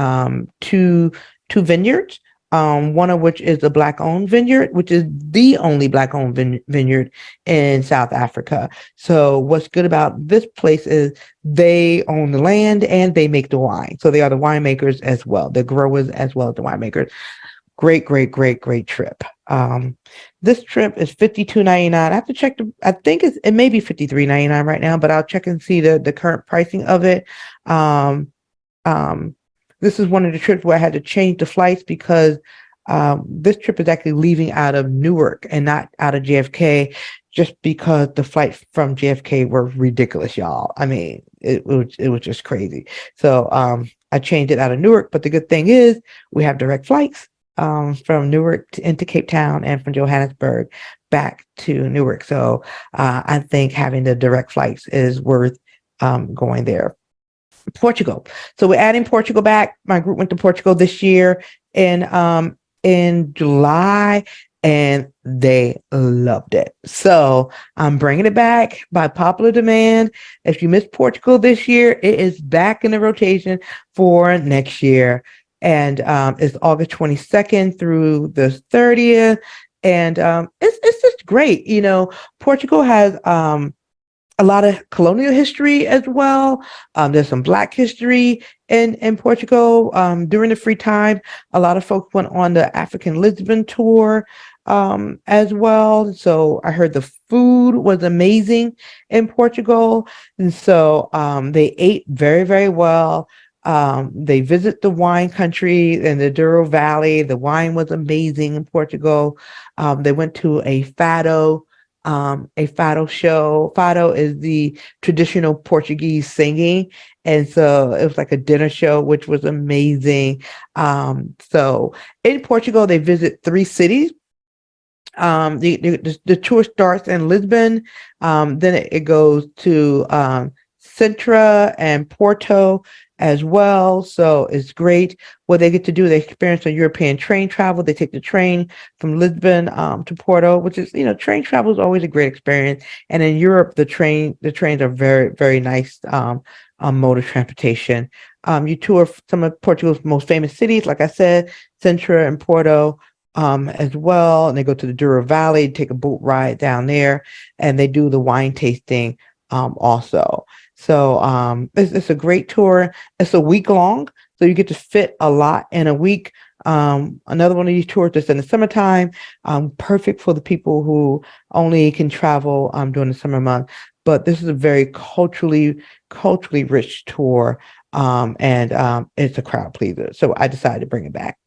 two vineyards. One of which is a Black-owned vineyard, which is the only Black-owned vineyard in South Africa. So what's good about this place is they own the land and they make the wine. So they are the winemakers as well, the growers as well as the winemakers. Great trip. This trip is $52.99. I have to check. I think it may be $53.99 right now, but I'll check and see the current pricing of it. This is one of the trips where I had to change the flights because this trip is actually leaving out of Newark and not out of JFK, just because the flights from JFK were ridiculous, y'all. It was just crazy. So I changed it out of Newark, but the good thing is we have direct flights from Newark into Cape Town and from Johannesburg back to Newark. So I think having the direct flights is worth going there. Portugal. So we're adding Portugal back. My group went to Portugal this year in July, and they loved it. So I'm bringing it back by popular demand. If you missed Portugal this year, it is back in the rotation for next year. And it's August 22nd through the 30th. And it's just great. Portugal has a lot of colonial history as well. There's some Black history in Portugal. During the free time, a lot of folks went on the African Lisbon tour as well. So I heard the food was amazing in Portugal. And so they ate very, very well. They visit the wine country in the Douro Valley. The wine was amazing in Portugal. They went to a fado show. Fado is the traditional Portuguese singing. And so it was like a dinner show, which was amazing. So in Portugal, they visit three cities. The tour starts in Lisbon, then it goes to Sintra and Porto as well. So it's great what they get to do. They experience a European train travel. They take the train from Lisbon to Porto, which is, train travel is always a great experience. And in Europe, the trains are very, very nice mode of transportation. You tour some of Portugal's most famous cities, like I said, Sintra and Porto as well. And they go to the Douro Valley, take a boat ride down there, and they do the wine tasting also. So it's a great tour. It's a week long, so you get to fit a lot in a week. Another one of these tours that's in the summertime, perfect for the people who only can travel during the summer month. But this is a very culturally rich tour, and it's a crowd pleaser. So I decided to bring it back.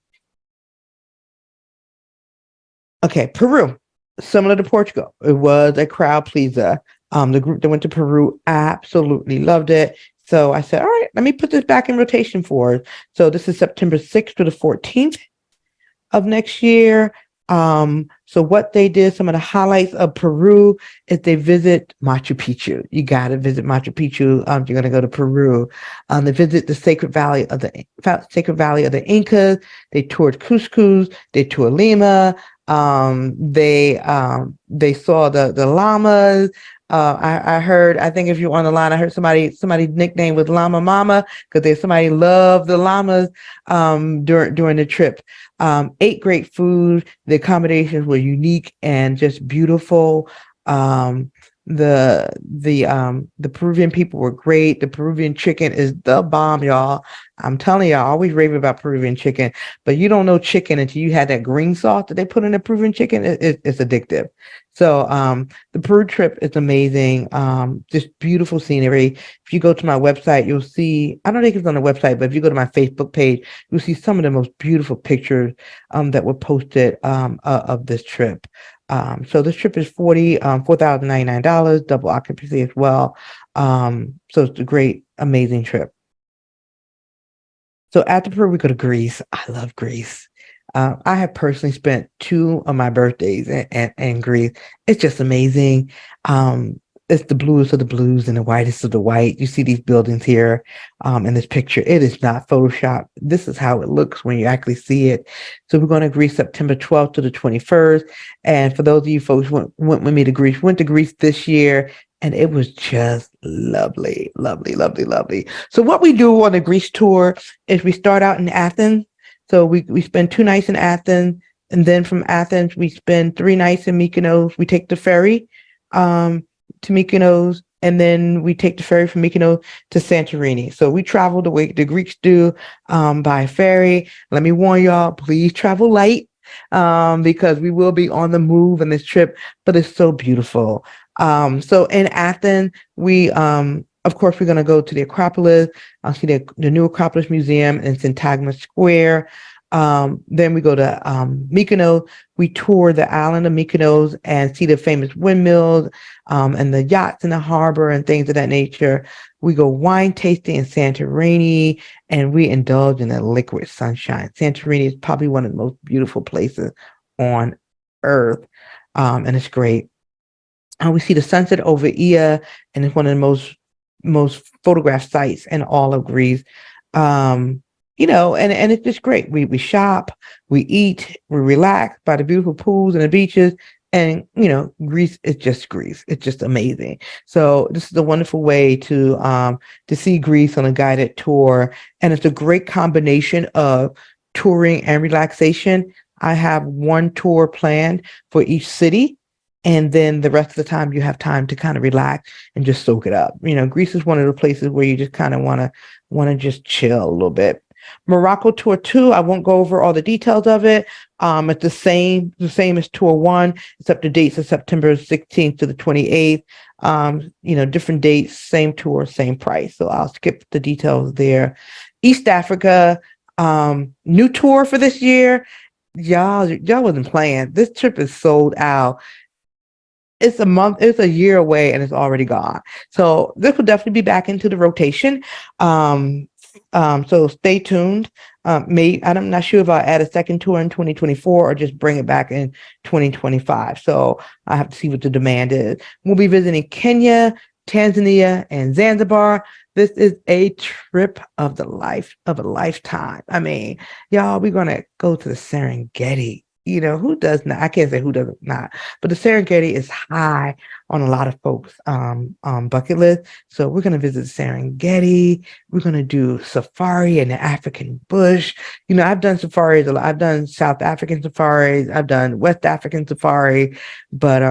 Okay, Peru, similar to Portugal. It was a crowd pleaser. The group that went to Peru absolutely loved it. So I said, all right, let me put this back in rotation for us. So this is September 6th to the 14th of next year. So what they did, some of the highlights of Peru is they visit Machu Picchu. You got to visit Machu Picchu. You're going to go to Peru. They visit the Sacred Valley of the Incas. They toured Cusco. They toured Lima. They saw the llamas. I heard, I think if you're on the line, I heard somebody's nickname was Llama Mama because there's somebody loved the llamas during the trip. Ate great food. The accommodations were unique and just beautiful. The Peruvian people were great. The Peruvian chicken is the bomb, y'all. I'm telling y'all, I always rave about Peruvian chicken, but you don't know chicken until you had that green sauce that they put in the Peruvian chicken. It's addictive. So the Peru trip is amazing. Just beautiful scenery. If you go to my website, you'll see, I don't think it's on the website, but if you go to my Facebook page, you'll see some of the most beautiful pictures that were posted of this trip. So this trip is $4,099, double occupancy as well. So it's a great, amazing trip. So after Peru, we go to Greece. I love Greece. I have personally spent two of my birthdays in Greece. It's just amazing. It's the bluest of the blues and the whitest of the white. You see these buildings here in this picture. It is not Photoshop. This is how it looks when you actually see it. So we're going to Greece September 12th to the 21st. And for those of you folks who went with me to Greece, went to Greece this year, and it was just lovely, lovely, lovely, lovely. So what we do on the Greece tour is we start out in Athens. So we spend 2 nights in Athens, and then from Athens we spend 3 nights in Mykonos. We take the ferry to Mykonos, and then we take the ferry from Mykonos to Santorini. So we travel the way the Greeks do by ferry. Let me warn y'all, please travel light because we will be on the move in this trip, but it's so beautiful. So in Athens, of course, we're going to go to the Acropolis. I'll see the new Acropolis Museum in Syntagma Square. Then we go to Mykonos. We tour the island of Mykonos and see the famous windmills and the yachts in the harbor and things of that nature. We go wine tasting in Santorini, and we indulge in the liquid sunshine. Santorini is probably one of the most beautiful places on earth, and it's great. We see the sunset over Ia, and it's one of the most photographed sites in all of Greece. and it's just great. We shop, we eat, we relax by the beautiful pools and the beaches. And Greece is just Greece. It's just amazing. So this is a wonderful way to see Greece on a guided tour, and it's a great combination of touring and relaxation. I have one tour planned for each city, and then the rest of the time you have time to kind of relax and just soak it up. Greece is one of the places where you just kind of want to just chill a little bit. Morocco tour 2, I won't go over all the details of it. It's the same as tour 1, except the dates are September 16th to the 28th. Different dates, same tour, same price. So I'll skip the details there. East Africa, new tour for this year. Y'all wasn't playing. This trip is sold out. It's a year away and it's already gone. So this will definitely be back into the rotation. Um, so stay tuned. I'm not sure if I'll add a second tour in 2024 or just bring it back in 2025. So I have to see what the demand is. We'll be visiting Kenya, Tanzania, and Zanzibar. This is a trip of a lifetime. I mean, y'all, we're gonna go to the Serengeti. Who does not? I can't say who does not, but the Serengeti is high on a lot of folks' bucket list. So we're gonna visit the Serengeti. We're gonna do safari in the African bush. I've done safaris a lot. I've done South African safaris. I've done West African safari, but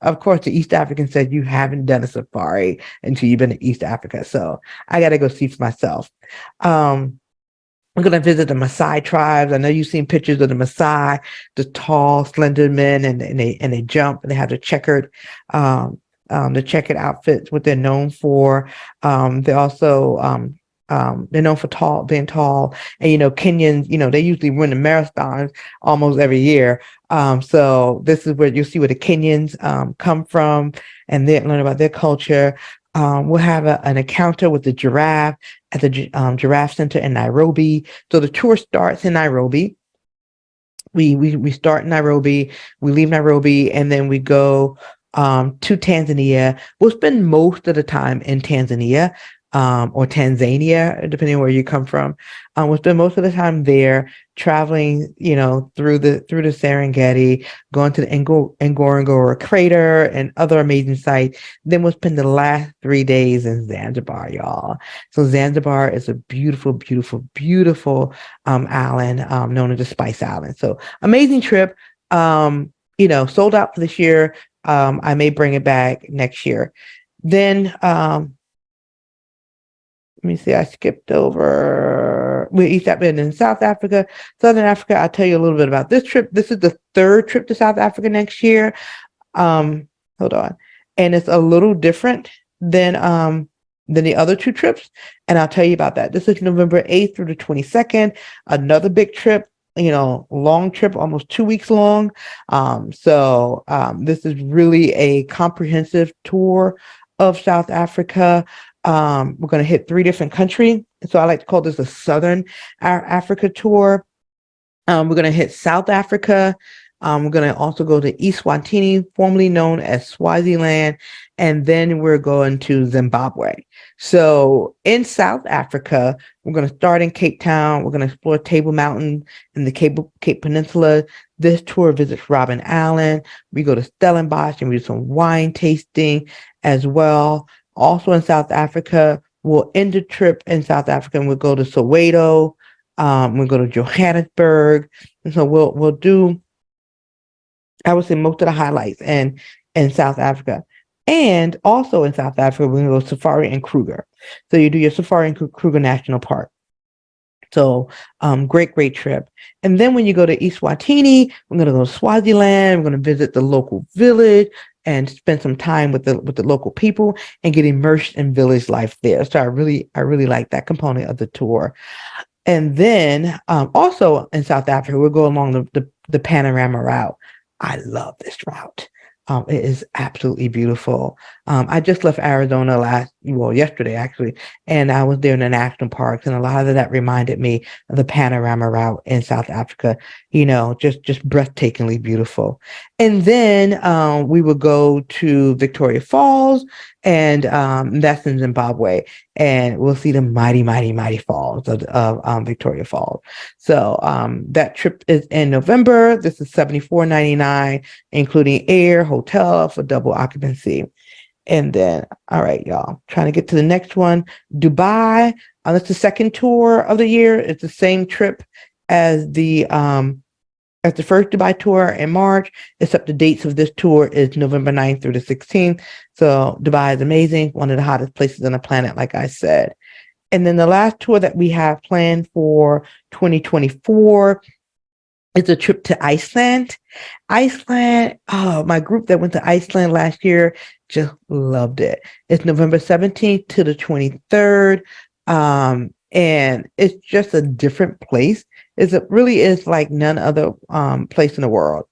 of course, the East African said you haven't done a safari until you've been to East Africa. So I got to go see for myself. Um, we're going to visit the Maasai tribes. I know you've seen pictures of the Maasai, the tall, slender men, and they jump, and they have the checkered outfits, what they're known for. They're also they're known for being tall, and Kenyans, they usually win the marathons almost every year. So this is where you'll see where the Kenyans come from, and they learn about their culture. We'll have an encounter with the giraffe at the Giraffe Center in Nairobi. So the tour starts in Nairobi. We start in Nairobi, we leave Nairobi, and then we go to Tanzania. We'll spend most of the time in Tanzania, or Tanzania, depending on where you come from. We'll spend most of the time there, traveling, through the Serengeti, going to the Ngorongoro crater and other amazing sites. Then we'll spend the last 3 days in Zanzibar, y'all. So Zanzibar is a beautiful, beautiful, beautiful island, known as the Spice Island. So amazing trip. Sold out for this year. I may bring it back next year. Then let me see, I skipped over. We East Africa and then South Africa. Southern Africa, I'll tell you a little bit about this trip. This is the third trip to South Africa next year. Hold on. And it's a little different than the other two trips. And I'll tell you about that. This is November 8th through the 22nd. Another big trip, long trip, almost 2 weeks long. This is really a comprehensive tour of South Africa. We're going to hit 3 different countries. So I like to call this a Southern Africa tour. We're going to hit South Africa. We're going to also go to Eswatini, formerly known as Swaziland, and then we're going to Zimbabwe. So in South Africa, we're going to start in Cape Town. We're going to explore Table Mountain and the Cape Peninsula. This tour visits Robben Island. We go to Stellenbosch and we do some wine tasting as well. Also in South Africa, we'll end the trip in South Africa and we'll go to Soweto. We'll go to Johannesburg. And so we'll do, I would say, most of the highlights in South Africa. And also in South Africa, we're going to go safari in Kruger. So you do your safari in Kruger National Park. So great trip. And then when you go to Eswatini, we're going to go to Swaziland. We're going to visit the local village and spend some time with the local people and get immersed in village life there. So I really like that component of the tour. And then also in South Africa, we'll go along the panorama route. I love this route. It is absolutely beautiful. I just left Arizona yesterday actually, and I was there in the national parks, and a lot of that reminded me of the panorama route in South Africa. Just breathtakingly beautiful. And then we would go to Victoria Falls, and that's in Zimbabwe, and we'll see the mighty, mighty, mighty falls of Victoria Falls. So that trip is in November. This is $74.99, including air, hotel for double occupancy. And then, all right, y'all, trying to get to the next one. Dubai. That's the second tour of the year. It's the same trip as the first Dubai tour in March, except the dates of this tour is November 9th through the 16th. So Dubai is amazing, one of the hottest places on the planet, like I said. And then the last tour that we have planned for 2024 is a trip to Iceland. Iceland, oh, my group that went to Iceland last year just loved it. It's November 17th to the 23rd. And it's just a different place. It really is like none other place in the world.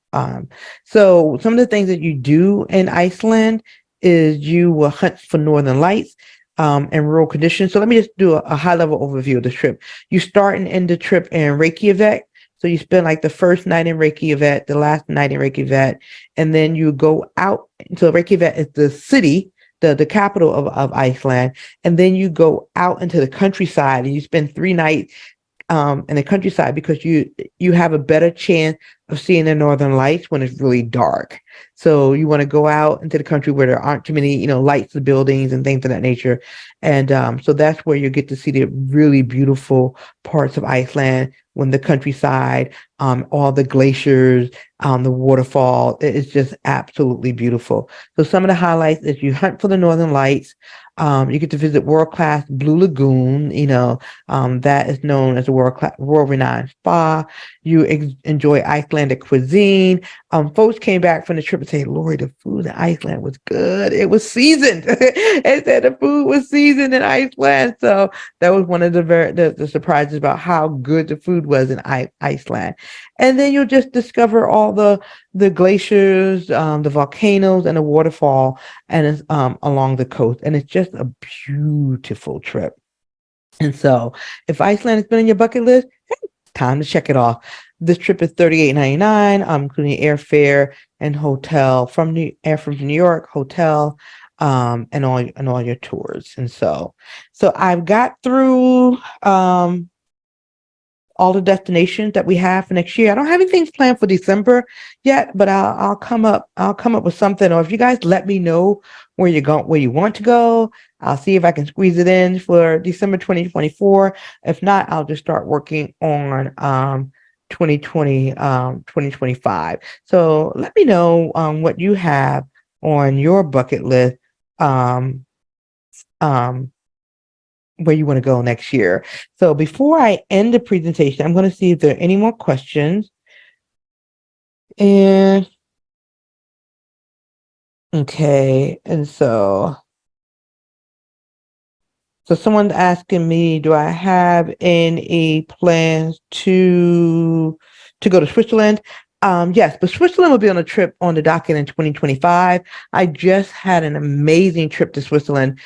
So some of the things that you do in Iceland is you will hunt for northern lights in rural conditions. So let me just do a high level overview of the trip. You start and end the trip in Reykjavik. So you spend like the first night in Reykjavik, the last night in Reykjavik, and then you go out. So Reykjavik is the city, the capital of Iceland, and then you go out into the countryside and you spend 3 nights in the countryside because you have a better chance of seeing the northern lights when it's really dark. So you want to go out into the country where there aren't too many, lights, the buildings and things of that nature. And so that's where you get to see the really beautiful parts of Iceland when the countryside, all the glaciers, the waterfall. It's just absolutely beautiful. So some of the highlights is you hunt for the northern lights. You get to visit world-class Blue Lagoon, that is known as a world-renowned spa. You enjoy Icelandic cuisine. Folks came back from the trip and say, Lori, the food in Iceland was good. It was seasoned. They said the food was seasoned in Iceland. So that was one of the surprises about how good the food was in Iceland. And then you'll just discover all the glaciers, the volcanoes, and the waterfall, and it's along the coast. And it's just a beautiful trip. And so, if Iceland has been on your bucket list, time to check it off. This trip is $38.99, including airfare and hotel from New York, hotel, and all your tours. And so I've got through all the destinations that we have for next year. I don't have anything planned for December yet, but I'll come up with something. Or if you guys let me know where where you want to go, I'll see if I can squeeze it in for December 2024. If not, I'll just start working on 2025. So let me know what you have on your bucket list. Um, um, where you want to go next year. So before I end the presentation, I'm going to see if there are any more questions. And okay, and so someone's asking me, do I have any plans to go to Switzerland? Yes, but Switzerland will be on a trip on the docket in 2025. I just had an amazing trip to Switzerland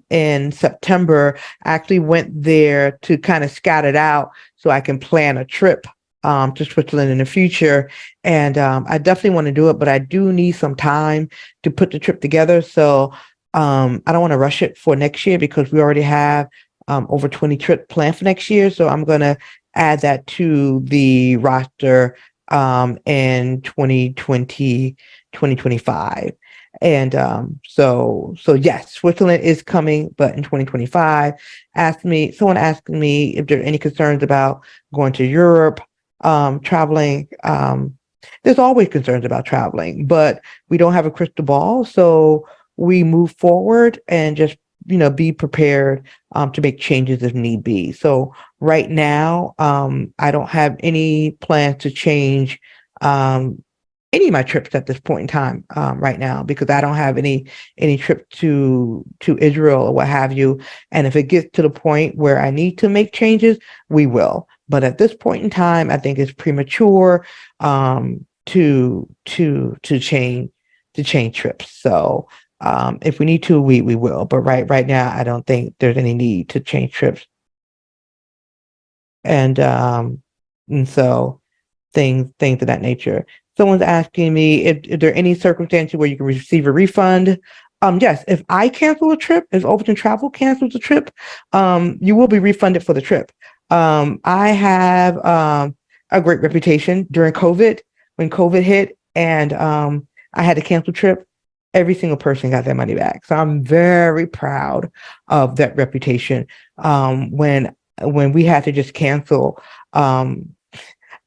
in September. I actually went there to kind of scout it out so I can plan a trip to Switzerland in the future. And I definitely want to do it, but I do need some time to put the trip together. So I don't want to rush it for next year because we already have over 20 trips planned for next year. So I'm going to add that to the roster in 2020, 2025. And so yes, Switzerland is coming, but in 2025. Someone asked me if there are any concerns about going to Europe, traveling. There's always concerns about traveling, but we don't have a crystal ball. So we move forward and just be prepared to make changes if need be. So right now I don't have any plans to change any of my trips at this point in time right now, because I don't have any trip to Israel or what have you. And if it gets to the point where I need to make changes, we will. But at this point in time, I think it's premature to change trips. So if we need to, we will. But right now, I don't think there's any need to change trips. And so things of that nature. Someone's asking me if there are any circumstances where you can receive a refund. Yes, if I cancel a trip, if Overton Travel cancels a trip, you will be refunded for the trip. I have a great reputation during COVID. When COVID hit and I had to cancel trip, every single person got their money back. So I'm very proud of that reputation. When we had to just cancel, um,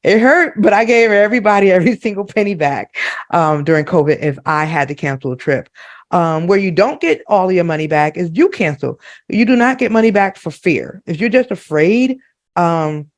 it hurt, but I gave everybody every single penny back during COVID if I had to cancel a trip. Where you don't get all of your money back is you cancel. You do not get money back for fear. If you're just afraid, um,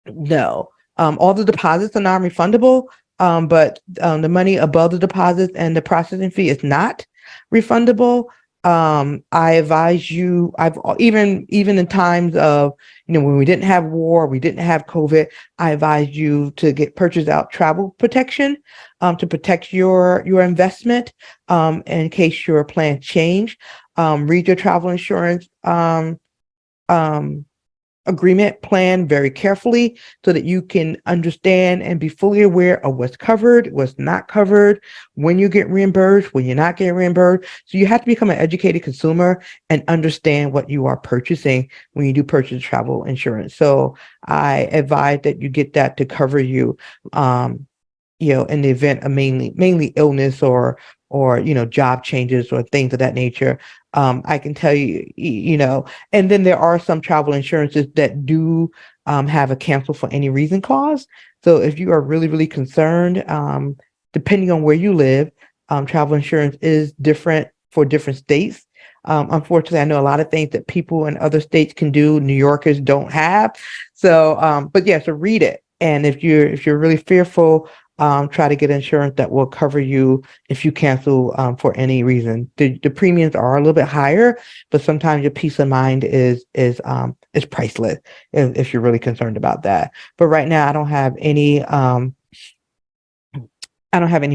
no. All the deposits are non-refundable, but the money above the deposits and the processing fee is not refundable. I advise you. I've even in times of when we didn't have war, we didn't have COVID. I advise you to get purchase out travel protection to protect your investment in case your plans change. Read your travel insurance. Um, Agreement plan very carefully so that you can understand and be fully aware of what's covered, what's not covered, when you get reimbursed, when you're not getting reimbursed. So you have to become an educated consumer and understand what you are purchasing when you do purchase travel insurance. So I advise that you get that to cover you. In the event of mainly illness or job changes or things of that nature. I can tell you, and then there are some travel insurances that do have a cancel for any reason clause. So if you are really, really concerned, depending on where you live, travel insurance is different for different states. Unfortunately, I know a lot of things that people in other states can do, New Yorkers don't have. So, but yeah, so read it. And if you're really fearful, try to get insurance that will cover you if you cancel for any reason. The premiums are a little bit higher, but sometimes your peace of mind is priceless if you're really concerned about that. But right now, I don't have any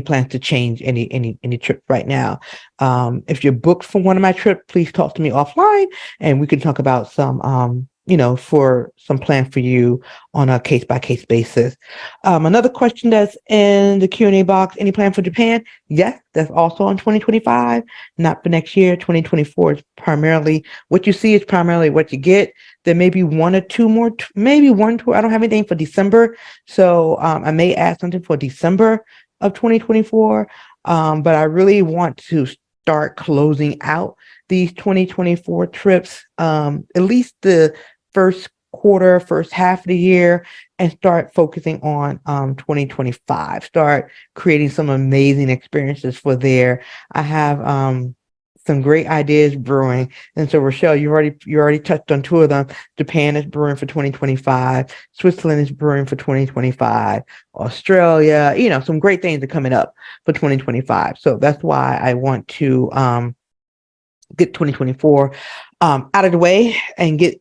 plans to change any trip right now. If you're booked for one of my trips, please talk to me offline, and we can talk about for some plan for you on a case by case basis. Another question that's in the Q&A box: any plan for Japan? Yes, that's also on 2025, not for next year. 2024 is primarily what you see is primarily what you get. There may be one or two more, maybe one tour. I don't have anything for December, so I may add something for December of 2024. But I really want to start closing out these 2024 trips, at least the first quarter, first half of the year, and start focusing on 2025. Start creating some amazing experiences for there. I have some great ideas brewing. And so Rochelle, you already touched on two of them. Japan is brewing for 2025. Switzerland is brewing for 2025. Australia, some great things are coming up for 2025. So that's why I want to get 2024 out of the way and get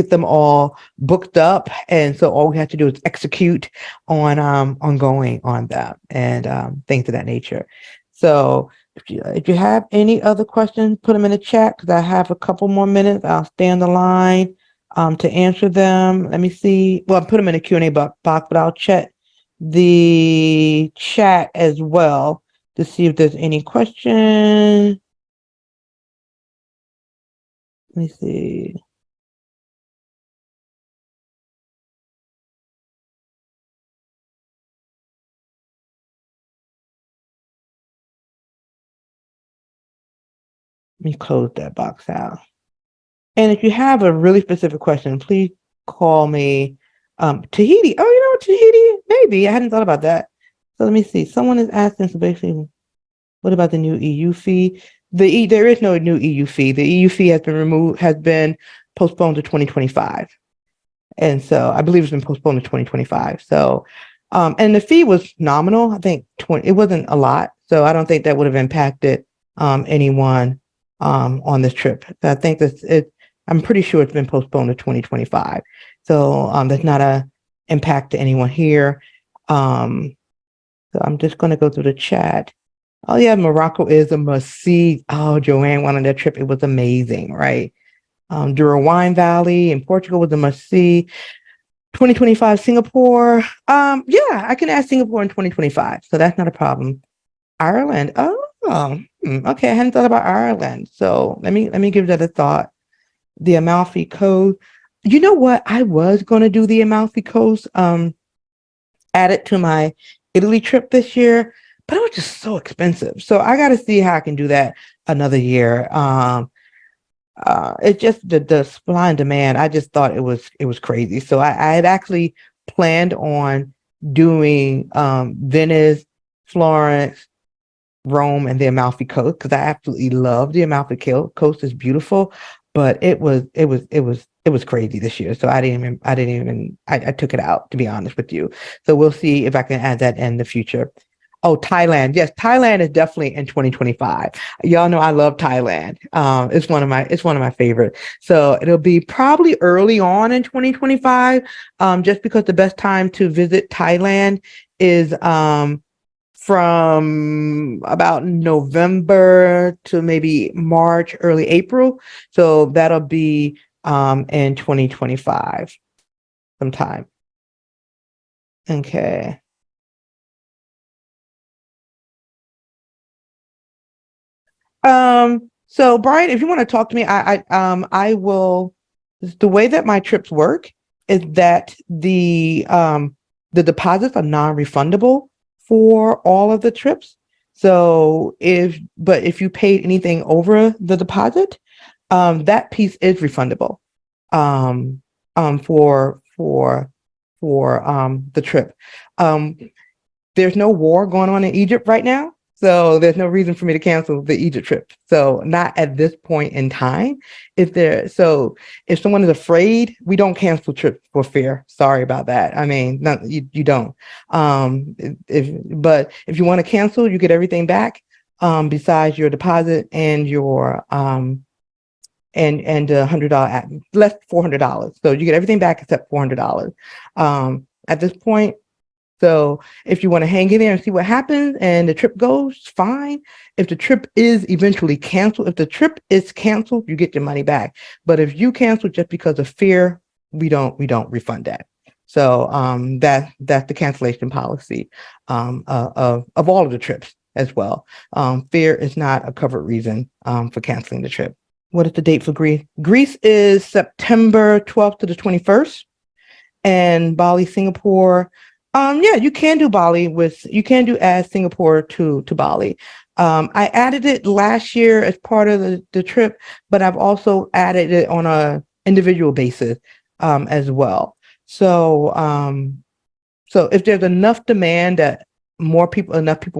them all booked up. And so all we have to do is execute on going on that and things of that nature. So if you have any other questions, put them in the chat because I have a couple more minutes. I'll stay on the line to answer them. Let me see. Well, I put them in the Q&A box, but I'll check the chat as well to see if there's any questions. Let me see. Let me close that box out. And if you have a really specific question, please call me. Tahiti. Oh, Tahiti? Maybe. I hadn't thought about that. So let me see. Someone is asking, so basically, what about the new EU fee? There is no new EU fee. The EU fee has been postponed to 2025. And so I believe it's been postponed to 2025. So, and the fee was nominal. I think it wasn't a lot. So I don't think that would have impacted anyone on this trip. So I think I'm pretty sure it's been postponed to 2025. So there's not a impact to anyone here. So I'm just going to go through the chat. Oh yeah, Morocco is a must see. Oh, Joanne went on that trip. It was amazing, right? Dura Wine Valley in Portugal was a must see. 2025 Singapore. Yeah, I can add Singapore in 2025, so that's not a problem. Ireland. Oh, Okay. I hadn't thought about Ireland. So let me give that a thought. The Amalfi Coast. You know what? I was going to do the Amalfi Coast, add it to my Italy trip this year, but it was just so expensive. So I got to see how I can do that another year. It just the supply and demand. I just thought it was crazy. So I had actually planned on doing Venice, Florence, Rome, and the Amalfi Coast because I absolutely love the Amalfi Coast. It's beautiful, but it was crazy this year. So I took it out, to be honest with you. So we'll see if I can add that in the future. Oh, Thailand. Yes, Thailand is definitely in 2025. Y'all know I love Thailand. It's one of my favorite. So it'll be probably early on in 2025, just because the best time to visit Thailand is from about November to maybe March, early April. So that'll be in 2025 sometime. Okay. So Brian, if you want to talk to me, I will. The way that my trips work is that the deposits are non-refundable for all of the trips. So if you paid anything over the deposit, that piece is refundable. Um, for the trip. Um, there's no war going on in Egypt right now. So there's no reason for me to cancel the Egypt trip. So not at this point in time. If someone is afraid, we don't cancel trips for fear. Sorry about that. I mean, not, you don't. But if you want to cancel, you get everything back, besides your deposit and your and $100 less $400. So you get everything back except $400. At this point, so if you want to hang in there and see what happens and the trip goes, fine. If the trip is eventually canceled, if the trip is canceled, you get your money back. But if you cancel just because of fear, we don't refund that. So that's the cancellation policy, of all of the trips as well. Fear is not a covered reason for canceling the trip. What is the date for Greece? Greece is September 12th to the 21st, and Bali, Singapore. Yeah, you can do as Singapore to Bali. I added it last year as part of the trip, but I've also added it on a individual basis, as well. So if there's enough people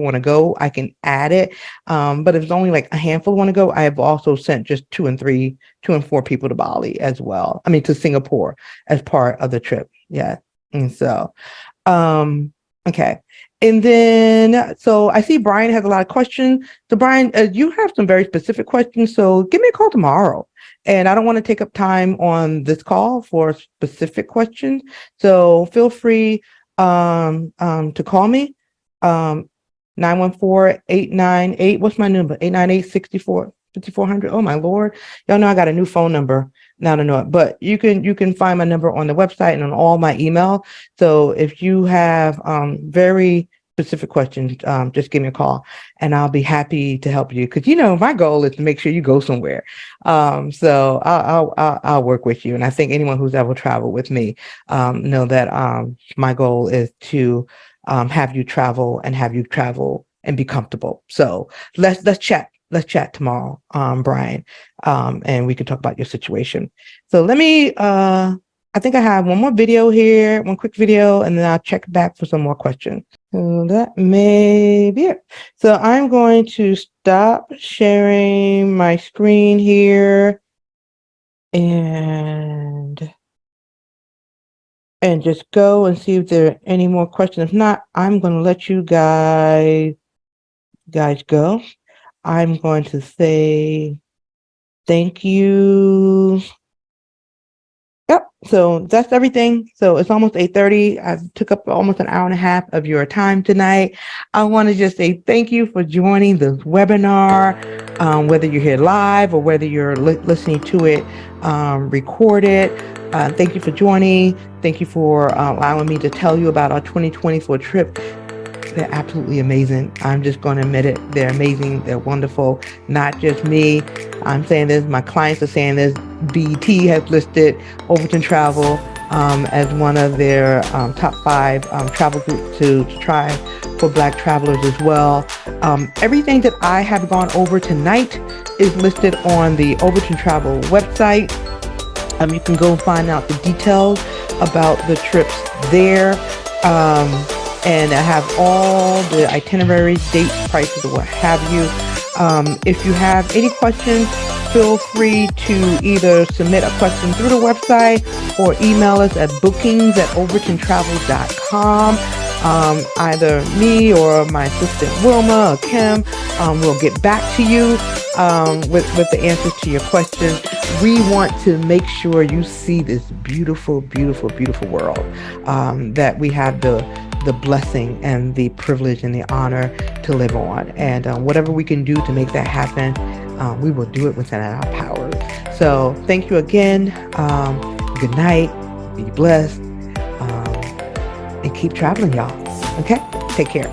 want to go, I can add it. But if it's only like a handful want to go, I have also sent just two and four people to Bali as well. I mean, to Singapore as part of the trip. Yeah. And so, um, okay. And then, so I see Brian has a lot of questions. So Brian, you have some very specific questions. So give me a call tomorrow. And I don't want to take up time on this call for specific questions. So feel free to call me. 914-898. What's my number? 898-64-5400. Oh my Lord. Y'all know I got a new phone number now to know it. But you can find my number on the website and on all my email. So if you have very specific questions, just give me a call and I'll be happy to help you. Because my goal is to make sure you go somewhere. So I'll work with you. And I think anyone who's ever traveled with me know that my goal is to have you travel and be comfortable. So let's chat. Let's chat tomorrow, Brian, and we can talk about your situation. So I think I have one more video here, one quick video, and then I'll check back for some more questions. So that may be it. So I'm going to stop sharing my screen here and just go and see if there are any more questions. If not, I'm going to let you guys go. I'm going to say thank you. Yep. So that's everything. So it's almost 8:30. I took up almost an hour and a half of your time tonight. I want to just say thank you for joining this webinar, whether you're here live or whether you're listening to it recorded. Thank you for joining. Thank you for allowing me to tell you about our 2024 trip They're absolutely amazing. I'm just going to admit it. They're amazing. They're wonderful. Not just me. I'm saying this. My clients are saying this. BT has listed Overton Travel as one of their top 5 travel groups to try for Black travelers as well. Everything that I have gone over tonight is listed on the Overton Travel website. You can go find out the details about the trips there. And I have all the itineraries, dates, prices, or what have you. If you have any questions, feel free to either submit a question through the website or email us at bookings@overtontravel.com. Either me or my assistant Wilma or Kim will get back to you with the answers to your questions. We want to make sure you see this beautiful, beautiful, beautiful world that we have the blessing and the privilege and the honor to live on. And whatever we can do to make that happen, we will do it within our power. So thank you again. Good night. Be blessed. And keep traveling, y'all. Okay? Take care.